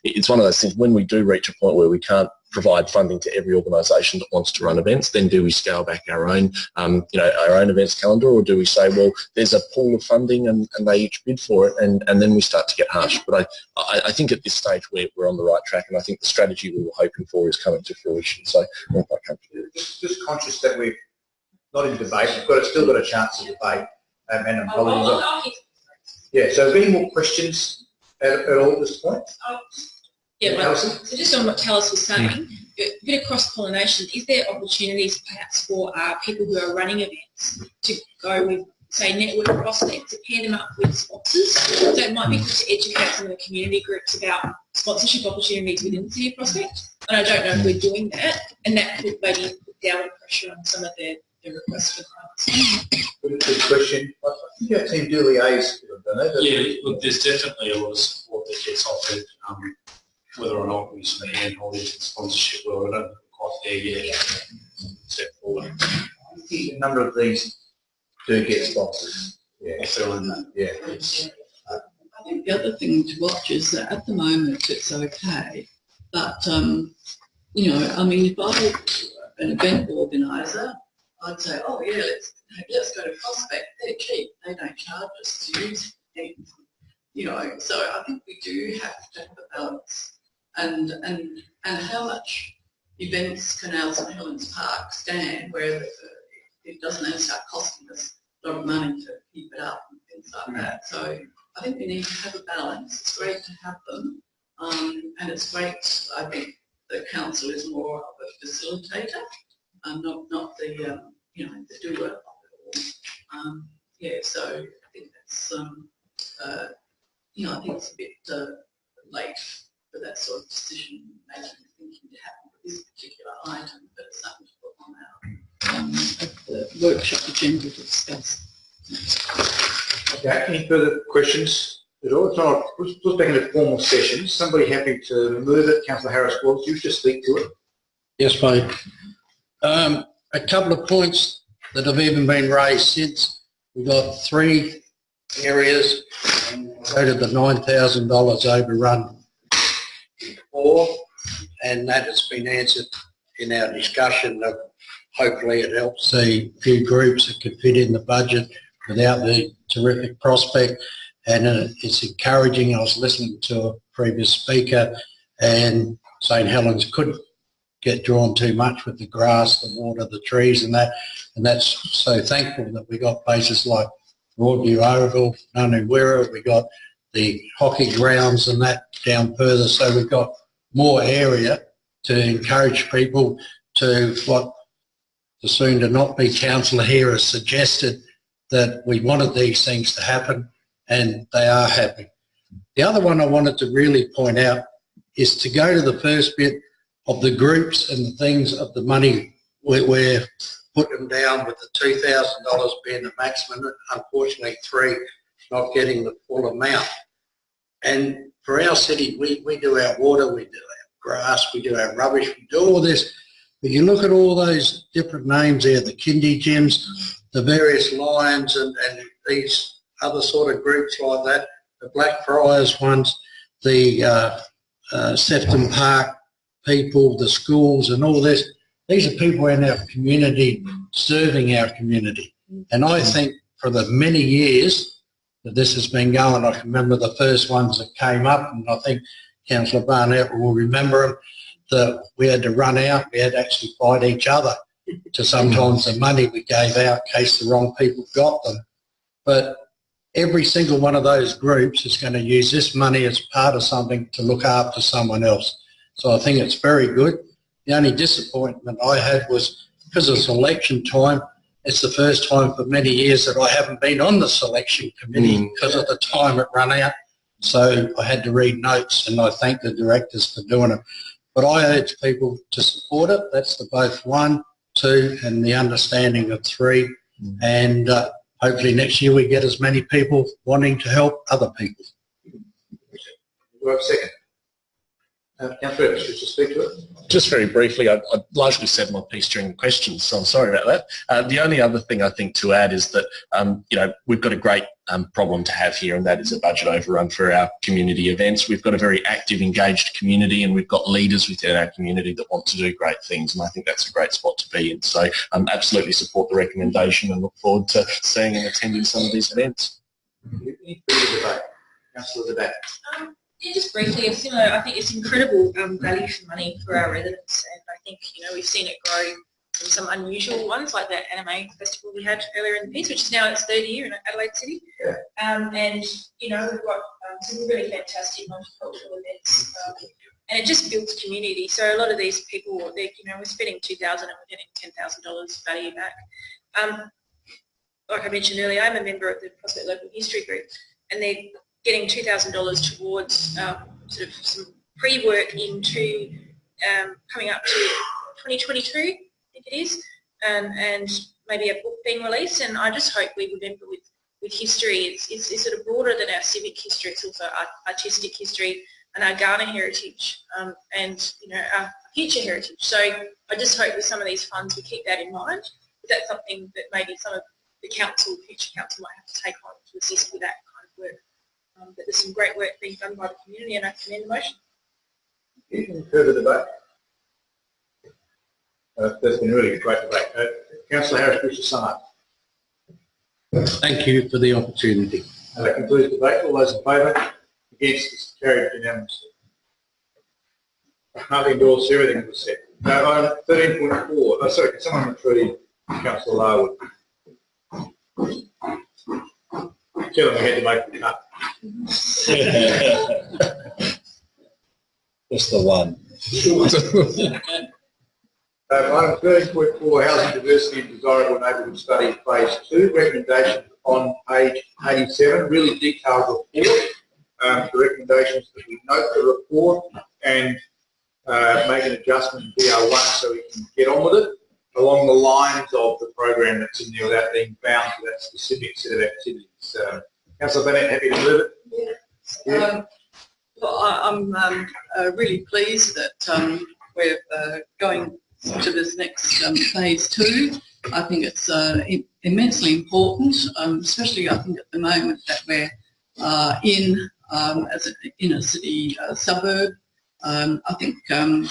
It's one of those things, when we do reach a point where we can't provide funding to every organisation that wants to run events, then do we scale back our own events calendar, or do we say, well, there's a pool of funding and they each bid for it, and then we start to get harsh. But I think at this stage we're on the right track, and I think the strategy we were hoping for is coming to fruition. So I'm quite comfortable. Just conscious that we're not in debate. We've still got a chance to debate, and I'm probably So, any more questions at all at this point? So just on what Talis was saying, a bit of cross-pollination. Is there opportunities perhaps for people who are running events to go with, say, Network Prospect, to pair them up with sponsors? So it might be good to educate some of the community groups about sponsorship opportunities within the City of Prospect. And I don't know if we're doing that, and that could maybe put downward pressure on some of the requests for grants. Good question. I think our team do liaise with them, don't they? Yeah, look, there's definitely a lot of support that gets offered, whether or not we sort of handhold into the sponsorship world. I don't think we're quite there yet. Step forward. A number of these do get sponsors. Yeah. If they're in that. Yeah. I think the other thing to watch is that at the moment it's okay, but you know, I mean, if I were an event organiser, I'd say, oh yeah, let's go to Prospect. They're cheap. They don't charge us to use things. You know, so I think we do have to have a balance, and how much events can our St Helens Park stand where it doesn't then start costing us a lot of money to keep it up and things like that. So I think we need to have a balance. It's great to have them, and it's great. I think the council is more of a facilitator, not the you know, the doer of it all. Yeah, so I think that's you know, I think it's a bit late for that sort of decision making thinking to happen for this particular item, but it's something to put on our at the workshop agenda to discuss. Okay, any further questions at all? If not, let's put back into formal session. Somebody happy to move it? Councillor Harris, will you just speak to it? Yes, mate. A couple of points that have even been raised since. We've got 3 areas go to the $9,000 overrun before, and that has been answered in our discussion of hopefully it helps the few groups that could fit in the budget without the terrific prospect, and it's encouraging. I was listening to a previous speaker and St Helens couldn't get drawn too much with the grass, the water, the trees and that's so thankful that we got places like Broadview Oval, Nunawerra, we got the hockey grounds and that down further, so we've got more area to encourage people to what the soon to not be councillor here has suggested, that we wanted these things to happen and they are happening. The other one I wanted to really point out is to go to the first bit of the groups and the things of the money we're putting down with the $2,000 being the maximum, unfortunately 3 not getting the full amount. And for our city, we do our water, we do our grass, we do our rubbish, we do all this. But you look at all those different names there, the kindy gyms, the various Lions and these other sort of groups like that, the Blackfriars ones, the Sefton Park people, the schools and all this. These are people in our community serving our community. And I think for the many years that this has been going, I can remember the first ones that came up, and I think Councillor Barnett will remember them, that we had to run out, we had to actually fight each other to sometimes the money we gave out in case the wrong people got them. But every single one of those groups is going to use this money as part of something to look after someone else. So I think it's very good. The only disappointment I had was because it's election time, it's the first time for many years that I haven't been on the selection committee because of the time it ran out. So I had to read notes, and I thank the directors for doing it. But I urge people to support it. That's the both 1, 2 and the understanding of 3. And hopefully next year we get as many people wanting to help other people. Do I have a second? Councillor Evans, should you speak to it? Just very briefly, I largely said my piece during the questions, so I'm sorry about that. The only other thing I think to add is that, you know, we've got a great problem to have here, and that is a budget overrun for our community events. We've got a very active, engaged community, and we've got leaders within our community that want to do great things, and I think that's a great spot to be in. So absolutely support the recommendation and look forward to seeing and attending some of these events. Any further debate? Councillor Debate. Yeah, just briefly, I think it's incredible value for money for our residents, and I think, you know, we've seen it grow from some unusual ones like that anime festival we had earlier in the piece, which is now its 3rd year in Adelaide City. Yeah. And, you know, we've got some really fantastic multicultural events. and it just builds community. So a lot of these people, we're spending $2,000 and we're getting $10,000 value back. Like I mentioned earlier, I'm a member of the Prospect Local History Group, and they're getting $2,000 towards sort of some pre-work into coming up to 2022, I think it is, and maybe a book being released. And I just hope we remember with history, it's sort of broader than our civic history. It's also our artistic history and our Ghana heritage, and our future heritage. So I just hope with some of these funds we keep that in mind. That's something that maybe some of the council, future council, might have to take on to assist with that kind of work. But there's some great work being done by the community, and I commend the motion. Any further debate? That's been really a great debate. Councillor Harris, wish to sum up. Thank you for the opportunity. That concludes the debate. All those in favour? Against? It's carried unanimously. I can't endorse everything that was said. Item 13.4. Sorry, can someone refer to Councillor Larwood? Tell them we had to make the cut. Just the one. Item 13.4, Housing Diversity and Desirable Neighbourhood Study Phase 2, recommendation on page 87, really detailed report. The recommendations that we note the report and make an adjustment in BR1 so we can get on with it along the lines of the program that's in there without being bound to that specific set of activities. Councillor Bennett, happy to move it? Yeah. Well, I'm really pleased that we're going to this next phase 2. I think it's immensely important, especially I think at the moment that we're as an inner city suburb. I think from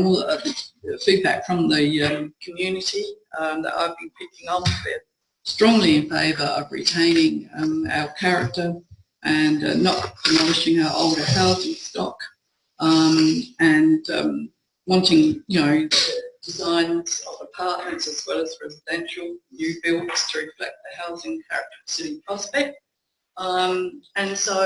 all the feedback from the community that I've been picking up, we're strongly in favour of retaining our character and not demolishing our older housing stock, and wanting, designs of apartments as well as residential new builds to reflect the housing character of City Prospect. And so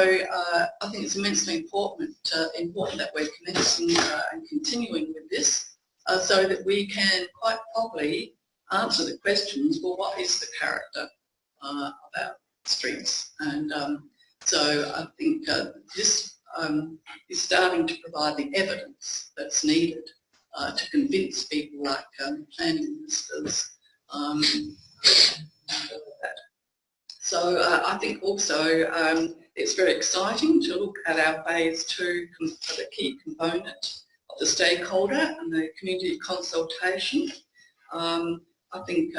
I think it's immensely important that we're commencing and continuing with this so that we can quite properly answer the questions, well, what is the character of our streets? And so I think this is starting to provide the evidence that's needed to convince people like planning ministers that. So I think also it's very exciting to look at our phase 2, the key component of the stakeholder and the community consultation. I think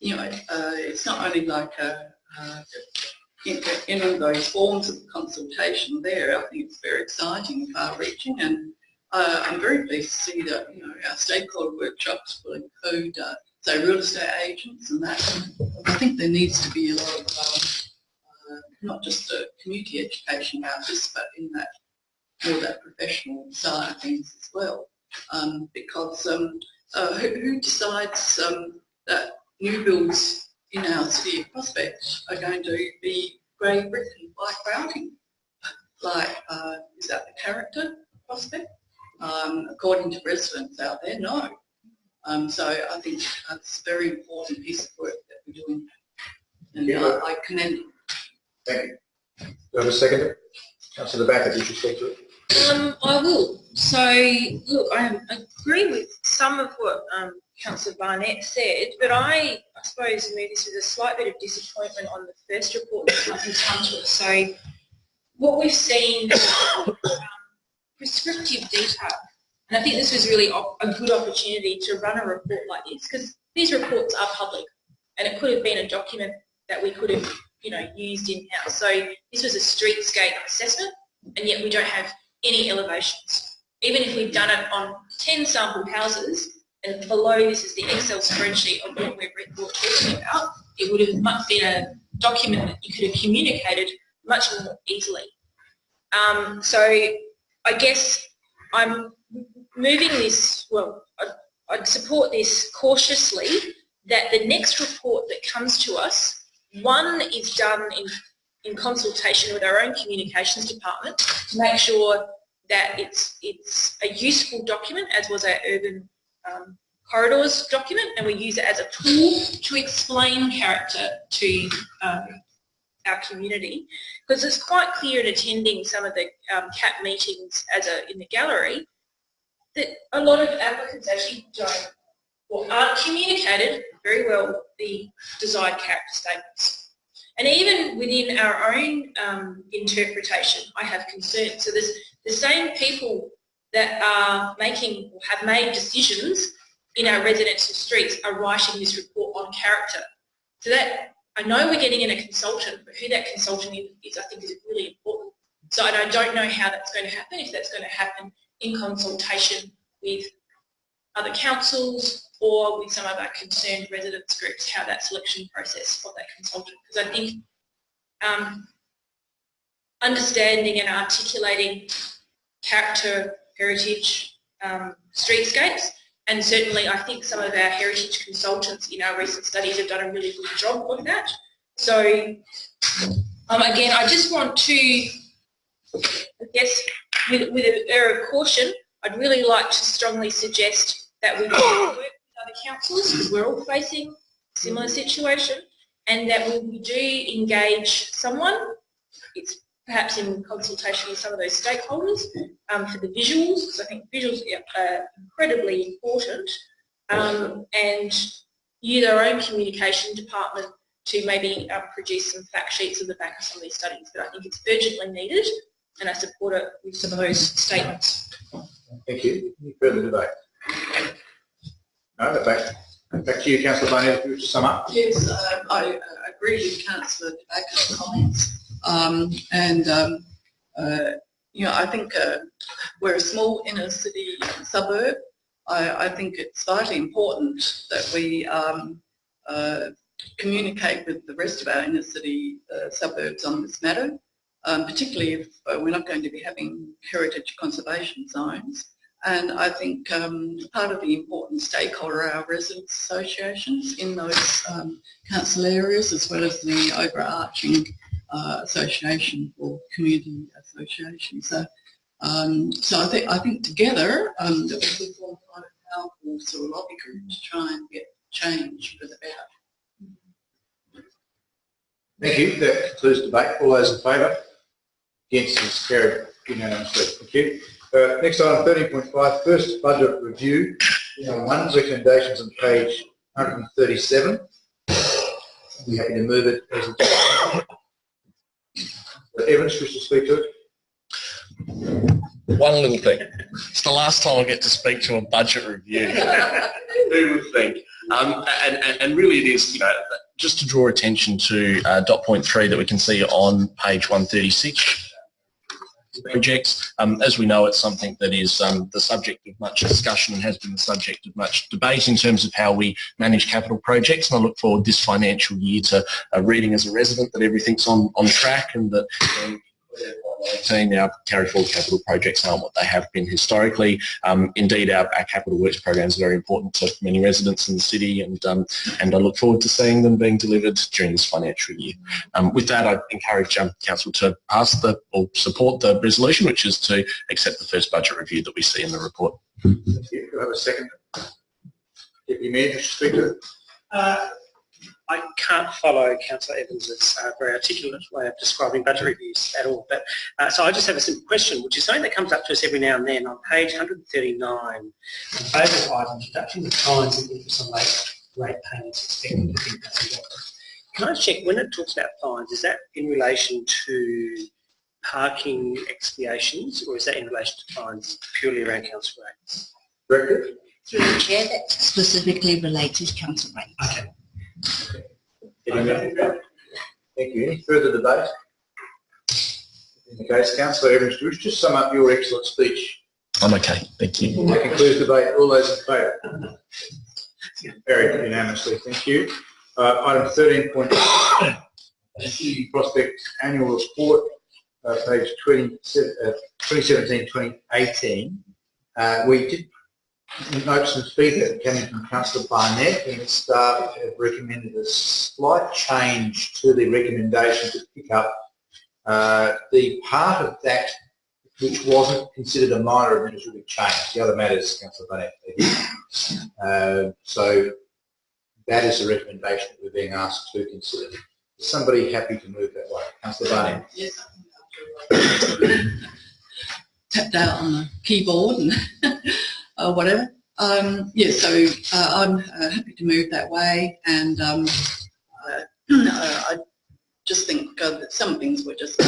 it's not only like those forms of consultation there. I think it's very exciting, far-reaching, and I'm very pleased to see that our stakeholder workshops will include say real estate agents and that. I think there needs to be a lot of not just community education about this, but in that more that professional side of things as well. Because who decides that new builds in our city of Prospect are going to be grey brick and white grouting? Is that the character of Prospect? According to residents out there, no. So I think that's a very important piece of work that we're doing, and I commend it. Thank you. Do you have a second? Councillor Backer, did you speak to it? I will. So, look, I agree with some of what Councillor Barnett said, but I suppose this with a slight bit of disappointment on the first report that hasn't come to us. So, what we've seen is prescriptive detail. And I think this was really a good opportunity to run a report like this, because these reports are public, and it could have been a document that we could have, used in-house. So this was a streetscape assessment, and yet we don't have any elevations. Even if we've done it on 10 sample houses, and below this is the Excel spreadsheet of what we're talking about, it would have been a document that you could have communicated much more easily. So I guess I'm moving this, I'd support this cautiously, that the next report that comes to us, one is done in consultation with our own communications department to make sure that it's a useful document, as was our urban corridors document, and we use it as a tool to explain character to our community, because it's quite clear in attending some of the CAP meetings in the gallery that a lot of applicants actually don't or aren't communicated very well the desired character statements. And even within our own interpretation, I have concerns. So there's the same people that are making or have made decisions in our residential streets are writing this report on character. So that, I know we're getting in a consultant, but who that consultant is I think is really important. So I don't know how that's going to happen, if that's going to happen in consultation with other councils or with some of our concerned residents groups, how that selection process of that consultant. Because I think understanding and articulating character, heritage, streetscapes, and certainly I think some of our heritage consultants in our recent studies have done a really good job of that. So again, I just want to, I guess, with an air of caution, I'd really like to strongly suggest that we work with other councils, because we're all facing a similar situation, and that when we do engage someone, it's perhaps in consultation with some of those stakeholders for the visuals, because I think visuals are incredibly important, and use our own communication department to maybe produce some fact sheets at the back of some of these studies. But I think it's urgently needed, and I support it with some of those statements. Thank you. Any further debate? No, back to you, Councillor Barnett, if you wish to sum up. Yes, I agree with Councillor Tobacco's comments. You know, I think we're a small inner city suburb. I think it's vitally important that we communicate with the rest of our inner city suburbs on this matter, particularly if we're not going to be having heritage conservation zones. And I think part of the important stakeholder are our residents associations in those council areas, as well as the overarching association for community associations. So, I think together that we could form quite a powerful sort of lobby group to try and get change for the better. Thank you. That concludes debate. All those in favour? Against is carried unanimously. Thank you. Next item, 13.5, first budget review. One, recommendations on page 137. I'd be happy to move it as a Evans, wish to speak to it? One little thing. It's the last time I get to speak to a budget review. Who would think? And really it is, just to draw attention to dot point 3 that we can see on page 136. Projects. As we know, it's something that is the subject of much discussion and has been the subject of much debate in terms of how we manage capital projects, and I look forward this financial year to reading as a resident that everything's on track, and that our carry forward capital projects aren't what they have been historically. Indeed, our capital works programs are very important to many residents in the city, and I look forward to seeing them being delivered during this financial year. With that, I encourage Council to pass or support the resolution, which is to accept the first budget review that we see in the report. Thank you. Do I have a second? Deputy Mayor, to speak to it? I can't follow Councillor Evans' very articulate way of describing budget reviews at all. But so I just have a simple question, which is something that comes up to us every now and then on page 139, favourite items, deducting the fines and interest on late payments expected to be. Can I check, when it talks about fines, is that in relation to parking expiations, or is that in relation to fines purely around council rates? Director? Through the chair, that's specifically related to council rates. Okay. Thank you. Any further debate? In the case, Councillor Evans, do you wish to sum up your excellent speech? I'm okay, thank you. That concludes debate. All those in favour? Carried unanimously. Thank you. Item 13.5, City Prospect Annual Report, page 2017-2018. We did note some feedback coming from Councillor Barnett, and staff have recommended a slight change to the recommendation to pick up the part of that which wasn't considered a minor administrative change. The other matters, Councillor Barnett. So that is the recommendation that we're being asked to consider. Is somebody happy to move that way? Councillor Barnett. Yes. Tapped out on the keyboard and whatever. Yeah, so I'm happy to move that way, and I just think that some things were just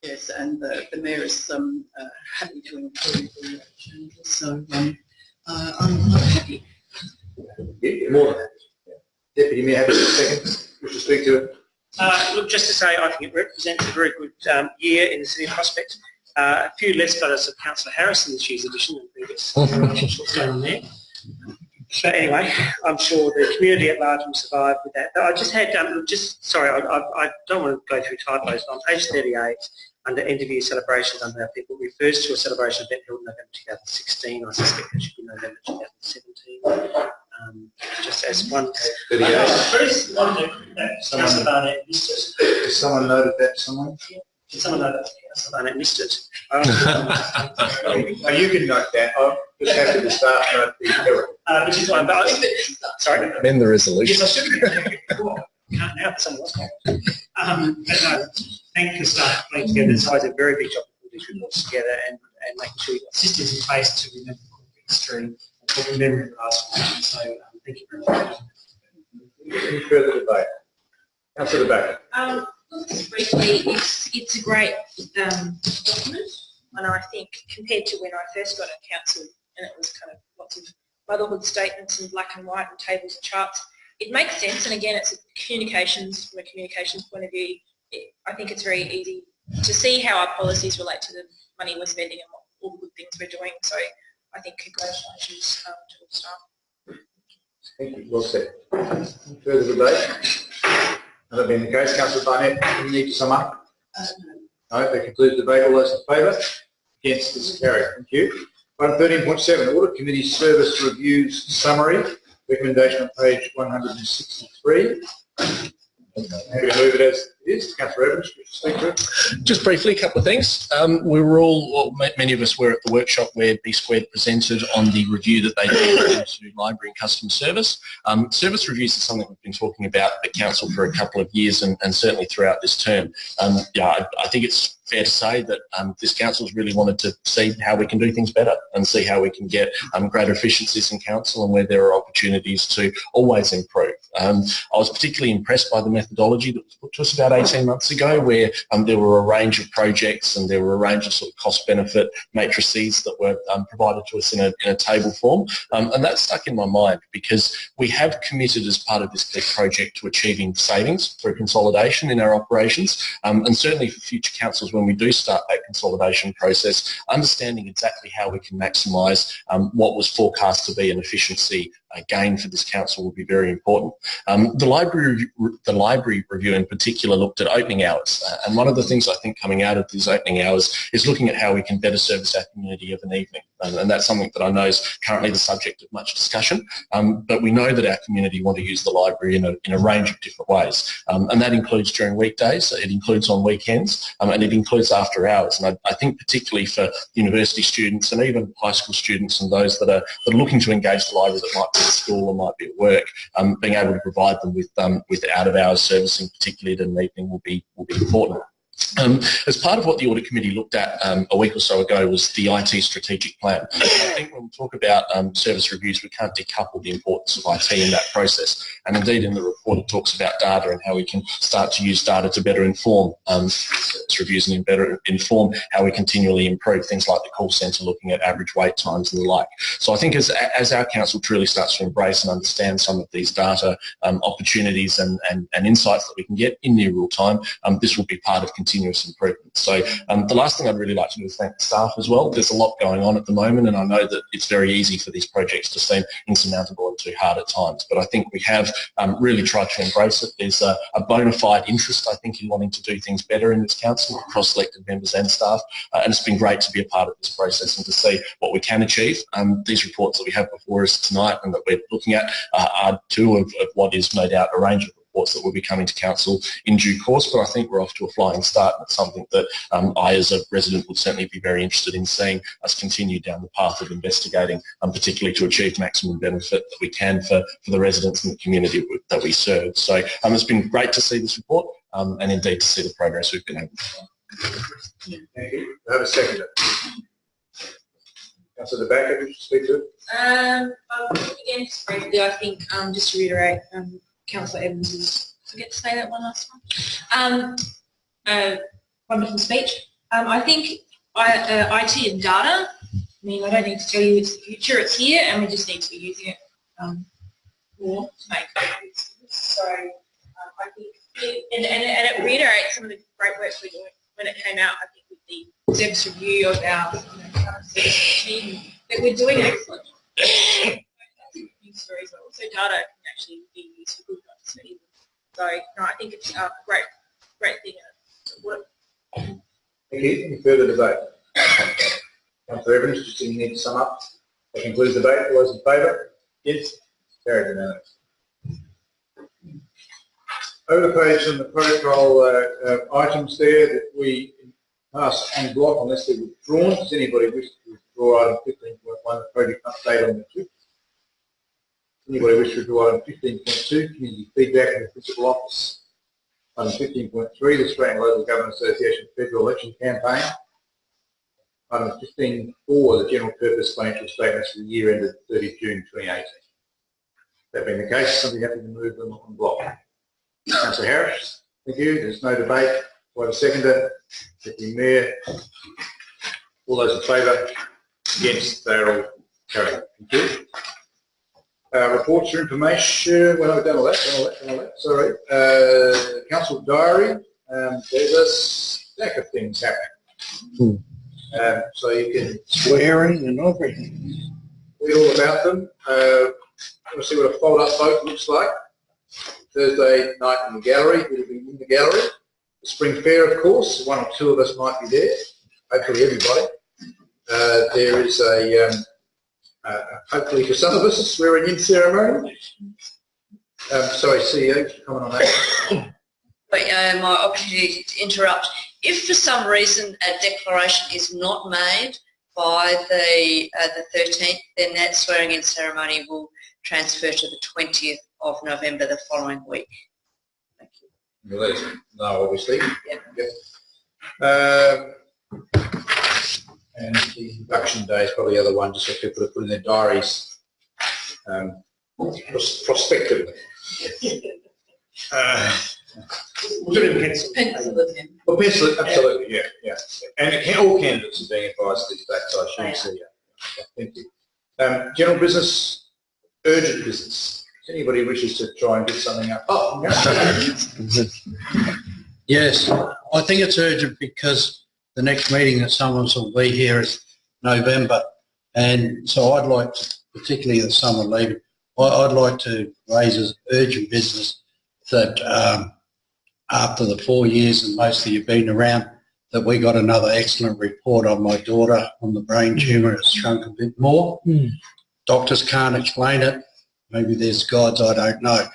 yes, and the mayor is happy to improve the changes, so I'm happy. Yeah, more than happy. Deputy Mayor, happy to second. Wish to speak to it. Look, just to say, I think it represents a very good year in the City of Prospect. A few less photos of Councillor Harris in this year's edition than previous. I'm not sure what's going on there. But anyway, I'm sure the community at large will survive with that. But I just had, sorry, I don't want to go through typos, but on page 38, under interview celebrations under our people, refers to a celebration event held in November 2016. I suspect it should be November 2017. Just as one. 38. Councillor Barnett missed it. Has someone noted that someone? Did someone know that Councillor Barnett missed it? Oh, you can note that. I'll just have to start note the error. Which is fine, but sorry. Amend the resolution. Yes, I should have. Can't now, but someone else can. But no, thank you for starting putting together. It's always a very big job to put these reports together and making sure you've got systems in place to remember history and to remember the last one. So thank you very much. Any further debate? Councillor Baker. Just briefly, it's a great document, and I think compared to when I first got at council, and it was kind of lots of motherhood statements in black and white and tables and charts, it makes sense. And again, it's communications, from a communications point of view. I think it's very easy to see how our policies relate to the money we're spending and all the good things we're doing. So I think congratulations to all the staff. Thank you. Well said. Any further debate? That being the case, Councillor Barnett, you need to sum up? No, that concludes the debate. All those in favour? Against, this is carried. Thank you. Item 13.7, Audit Committee Service Reviews Summary. Recommendation on page 163. Happy to move it as it is. Councillor Evans, would you speak to it? Just briefly, a couple of things. We were all, many of us were at the workshop where B Squared presented on the review that they did to library and customer service. Service reviews is something we've been talking about at council for a couple of years and certainly throughout this term. Yeah, I think it's fair to say that this council's really wanted to see how we can do things better and see how we can get greater efficiencies in council and where there are opportunities to always improve. I was particularly impressed by the methodology that was put to us about 18 months ago, where there were a range of projects and there were a range of sort of cost-benefit matrices that were provided to us in a table form. And that stuck in my mind because we have committed as part of this project to achieving savings through consolidation in our operations, and certainly for future councils when we do start that consolidation process, understanding exactly how we can maximise what was forecast to be an efficiency gain for this council will be very important. The library review in particular looked at opening hours, and one of the things I think coming out of these opening hours is looking at how we can better service our community of an evening, and that's something that I know is currently the subject of much discussion, but we know that our community want to use the library in a range of different ways, and that includes during weekdays, it includes on weekends, and it includes after hours. And I think particularly for university students and even high school students and those that are looking to engage the library that might be at school or might be at work, being able to provide them with out-of-hours servicing, particularly at an evening, will be important. As part of what the Audit Committee looked at a week or so ago was the IT strategic plan. I think when we talk about service reviews, we can't decouple the importance of IT in that process. And indeed in the report it talks about data and how we can start to use data to better inform service reviews and better inform how we continually improve things like the call centre, looking at average wait times and the like. So I think as our council truly starts to embrace and understand some of these data opportunities and insights that we can get in near real time, this will be part of continuous improvement. So the last thing I'd really like to do is thank the staff as well. There's a lot going on at the moment, and I know that it's very easy for these projects to seem insurmountable and too hard at times, but I think we have really tried to embrace it. There's a bona fide interest, I think, in wanting to do things better in this council across elected members and staff, and it's been great to be a part of this process and to see what we can achieve. These reports that we have before us tonight and that we're looking at are two of what is no doubt a range of reports that will be coming to council in due course, but I think we're off to a flying start. It's something that I, as a resident, would certainly be very interested in seeing us continue down the path of investigating, particularly to achieve maximum benefit that we can for the residents and the community that we serve. So it's been great to see this report and indeed to see the progress we've been able to make. Thank you. I have a seconder. Councillor De Backer, would you speak to it? Again, just briefly, I think, just to reiterate, Councillor Evans' forget to say that one last one. Wonderful speech. I think IT and data, I mean, I don't need to tell you it's the future, it's here, and we just need to be using it more to make it. So I think, and it reiterates some of the great work we're doing. When it came out, I think with the SEBS review of our team, that we're doing excellent. That's a good news story as well. Also, data can actually be used for good, not just for evil. So, no, I think it's a great thing. Thank you. Any further debate? Councillor Evans, just need to sum up. That concludes the debate. All those in favour? Yes. Carried unanimous. Over the page on the protocol items there that we pass on block unless they're withdrawn. Does anybody wish to withdraw item 15.1, the project update on the trip? Anybody wish to withdraw item 15.2, community feedback in the principal office? Item 15.3, the Australian Local Government Association Federal Election Campaign. Item 15.4, the general purpose financial statements for the year ended 30 June 2018. That being the case, somebody happy to move them on block. Councillor Harris, thank you. There's no debate. Do I have a seconder? Deputy Mayor. All those in favour? Against? They're all carried. Thank you. Reports or information. Well, I've done all that. Sorry. Council diary. There's a stack of things happening. So you can Swearing and everything. read all about them. Want to see what a fold-up vote looks like. Thursday night in the gallery. It'll be in the gallery. The Spring Fair, of course. One or two of us might be there. Hopefully everybody. There is a, hopefully for some of us, a swearing-in ceremony. Sorry, CEO, comment on that. But, my opportunity to interrupt. If for some reason a declaration is not made by the 13th, then that swearing-in ceremony will transfer to the 20th of November the following week. Thank you. Let us know, obviously. Yeah. And the induction day is probably the other one, just so people put in their diaries prospectively. We'll do it in pencil. Pencil it in. Well, pencil it, absolutely, yeah. And all candidates are being advised these days, so I should see you. Thank you. General business, urgent business. If anybody wishes to try and get something up? Oh, Yes, I think it's urgent because the next meeting that someone will be here is November, and so I'd like to, particularly if someone leaving, I'd like to raise as urgent business that after the 4 years and most of you been around, that we got another excellent report on my daughter on the brain tumour. It's shrunk a bit more. Doctors can't explain it. Maybe there's gods, I don't know.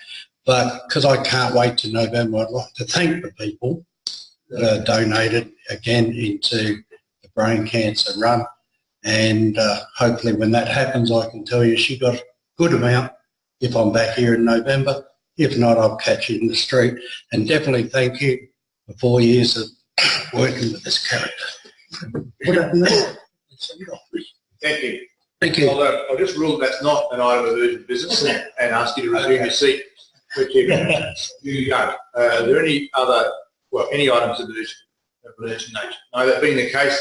But because I can't wait to November, I'd like to thank the people that donated again into the brain cancer run. And hopefully when that happens, I can tell you she got a good amount if I'm back here in November. If not, I'll catch you in the street. And definitely thank you for 4 years of working with this character. Thank you. Thank you. I'll just rule that's not an item of urgent business and ask you to resume your seat. You go. Are there any other, any items of urgent nature? No, that being the case,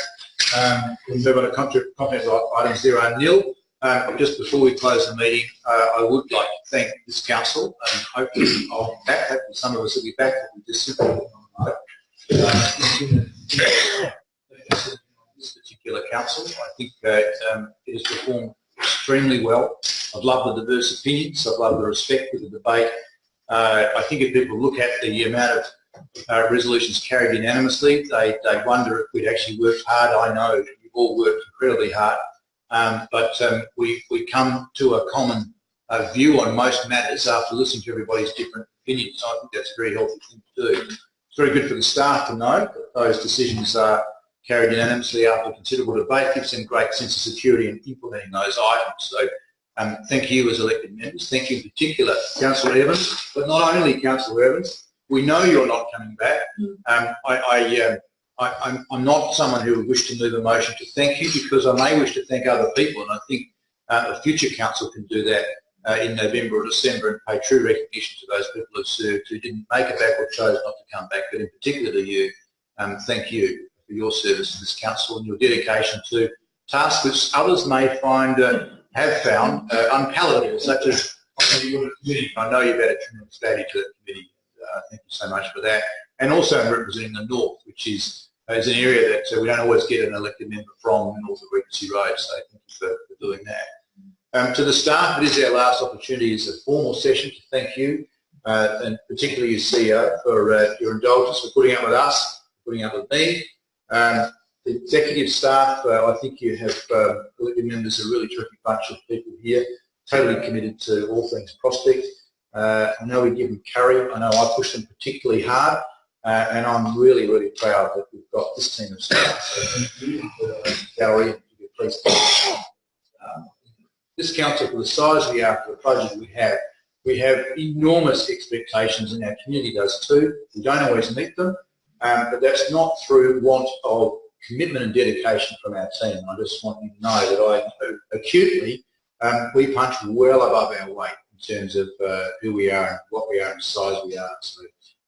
we'll move on to confidential items. There are nil. Just before we close the meeting, I would like to thank this council, and hopefully I'll be back. Hopefully some of us will be back. We just simply this particular council, I think it has performed extremely well. I've loved the diverse opinions. I've loved the respect for the debate. I think if people look at the amount of resolutions carried unanimously, they wonder if we'd actually worked hard. I know we've all worked incredibly hard. But we come to a common view on most matters after listening to everybody's different opinions. I think that's a very healthy thing to do. It's very good for the staff to know that those decisions are carried unanimously after considerable debate. Gives them great sense of security in implementing those items. So thank you as elected members. Thank you in particular, Councillor Evans, but not only Councillor Evans. We know you're not coming back. I'm not someone who would wish to move a motion to thank you, because I may wish to thank other people, and I think a future council can do that in November or December and pay true recognition to those people who served, who didn't make it back or chose not to come back. But in particular to you, thank you for your service to this council and your dedication to tasks which others may find, have found unpalatable, such as your committee. I know you've added tremendous value to that committee. Thank you so much for that. And also in representing the North, which is an area that we don't always get an elected member from, north of Regency Road. So thank you for doing that. To the staff, it is our last opportunity as a formal session to thank you, and particularly your CEO, for your indulgence, for putting up with us, for putting up with me. The executive staff, I think you have elected members, a really terrific bunch of people here, totally committed to all things Prospect. I know we give them curry. I know I push them particularly hard, and I'm really, really proud that we've got this team of staff. So thank you, Gary, and please. This council, for the size we are, for the budget we have enormous expectations, and our community does too. We don't always meet them, but that's not through want of commitment and dedication from our team. I just want you to know that I know acutely we punch well above our weight in terms of who we are and what we are and the size we are. So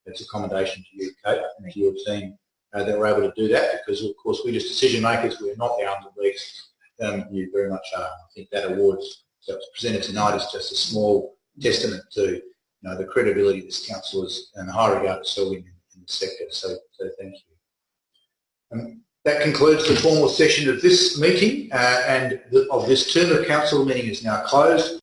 it's a commendation to you, Kate, and to your team that we're able to do that, because of course we're just decision makers. We're not the arms and legs. You very much are. I think that award that was presented tonight is just a small testament to the credibility of this council is and the high regard it's held in the sector. So thank you. That concludes the formal session of this meeting, and of this term of council. The meeting is now closed.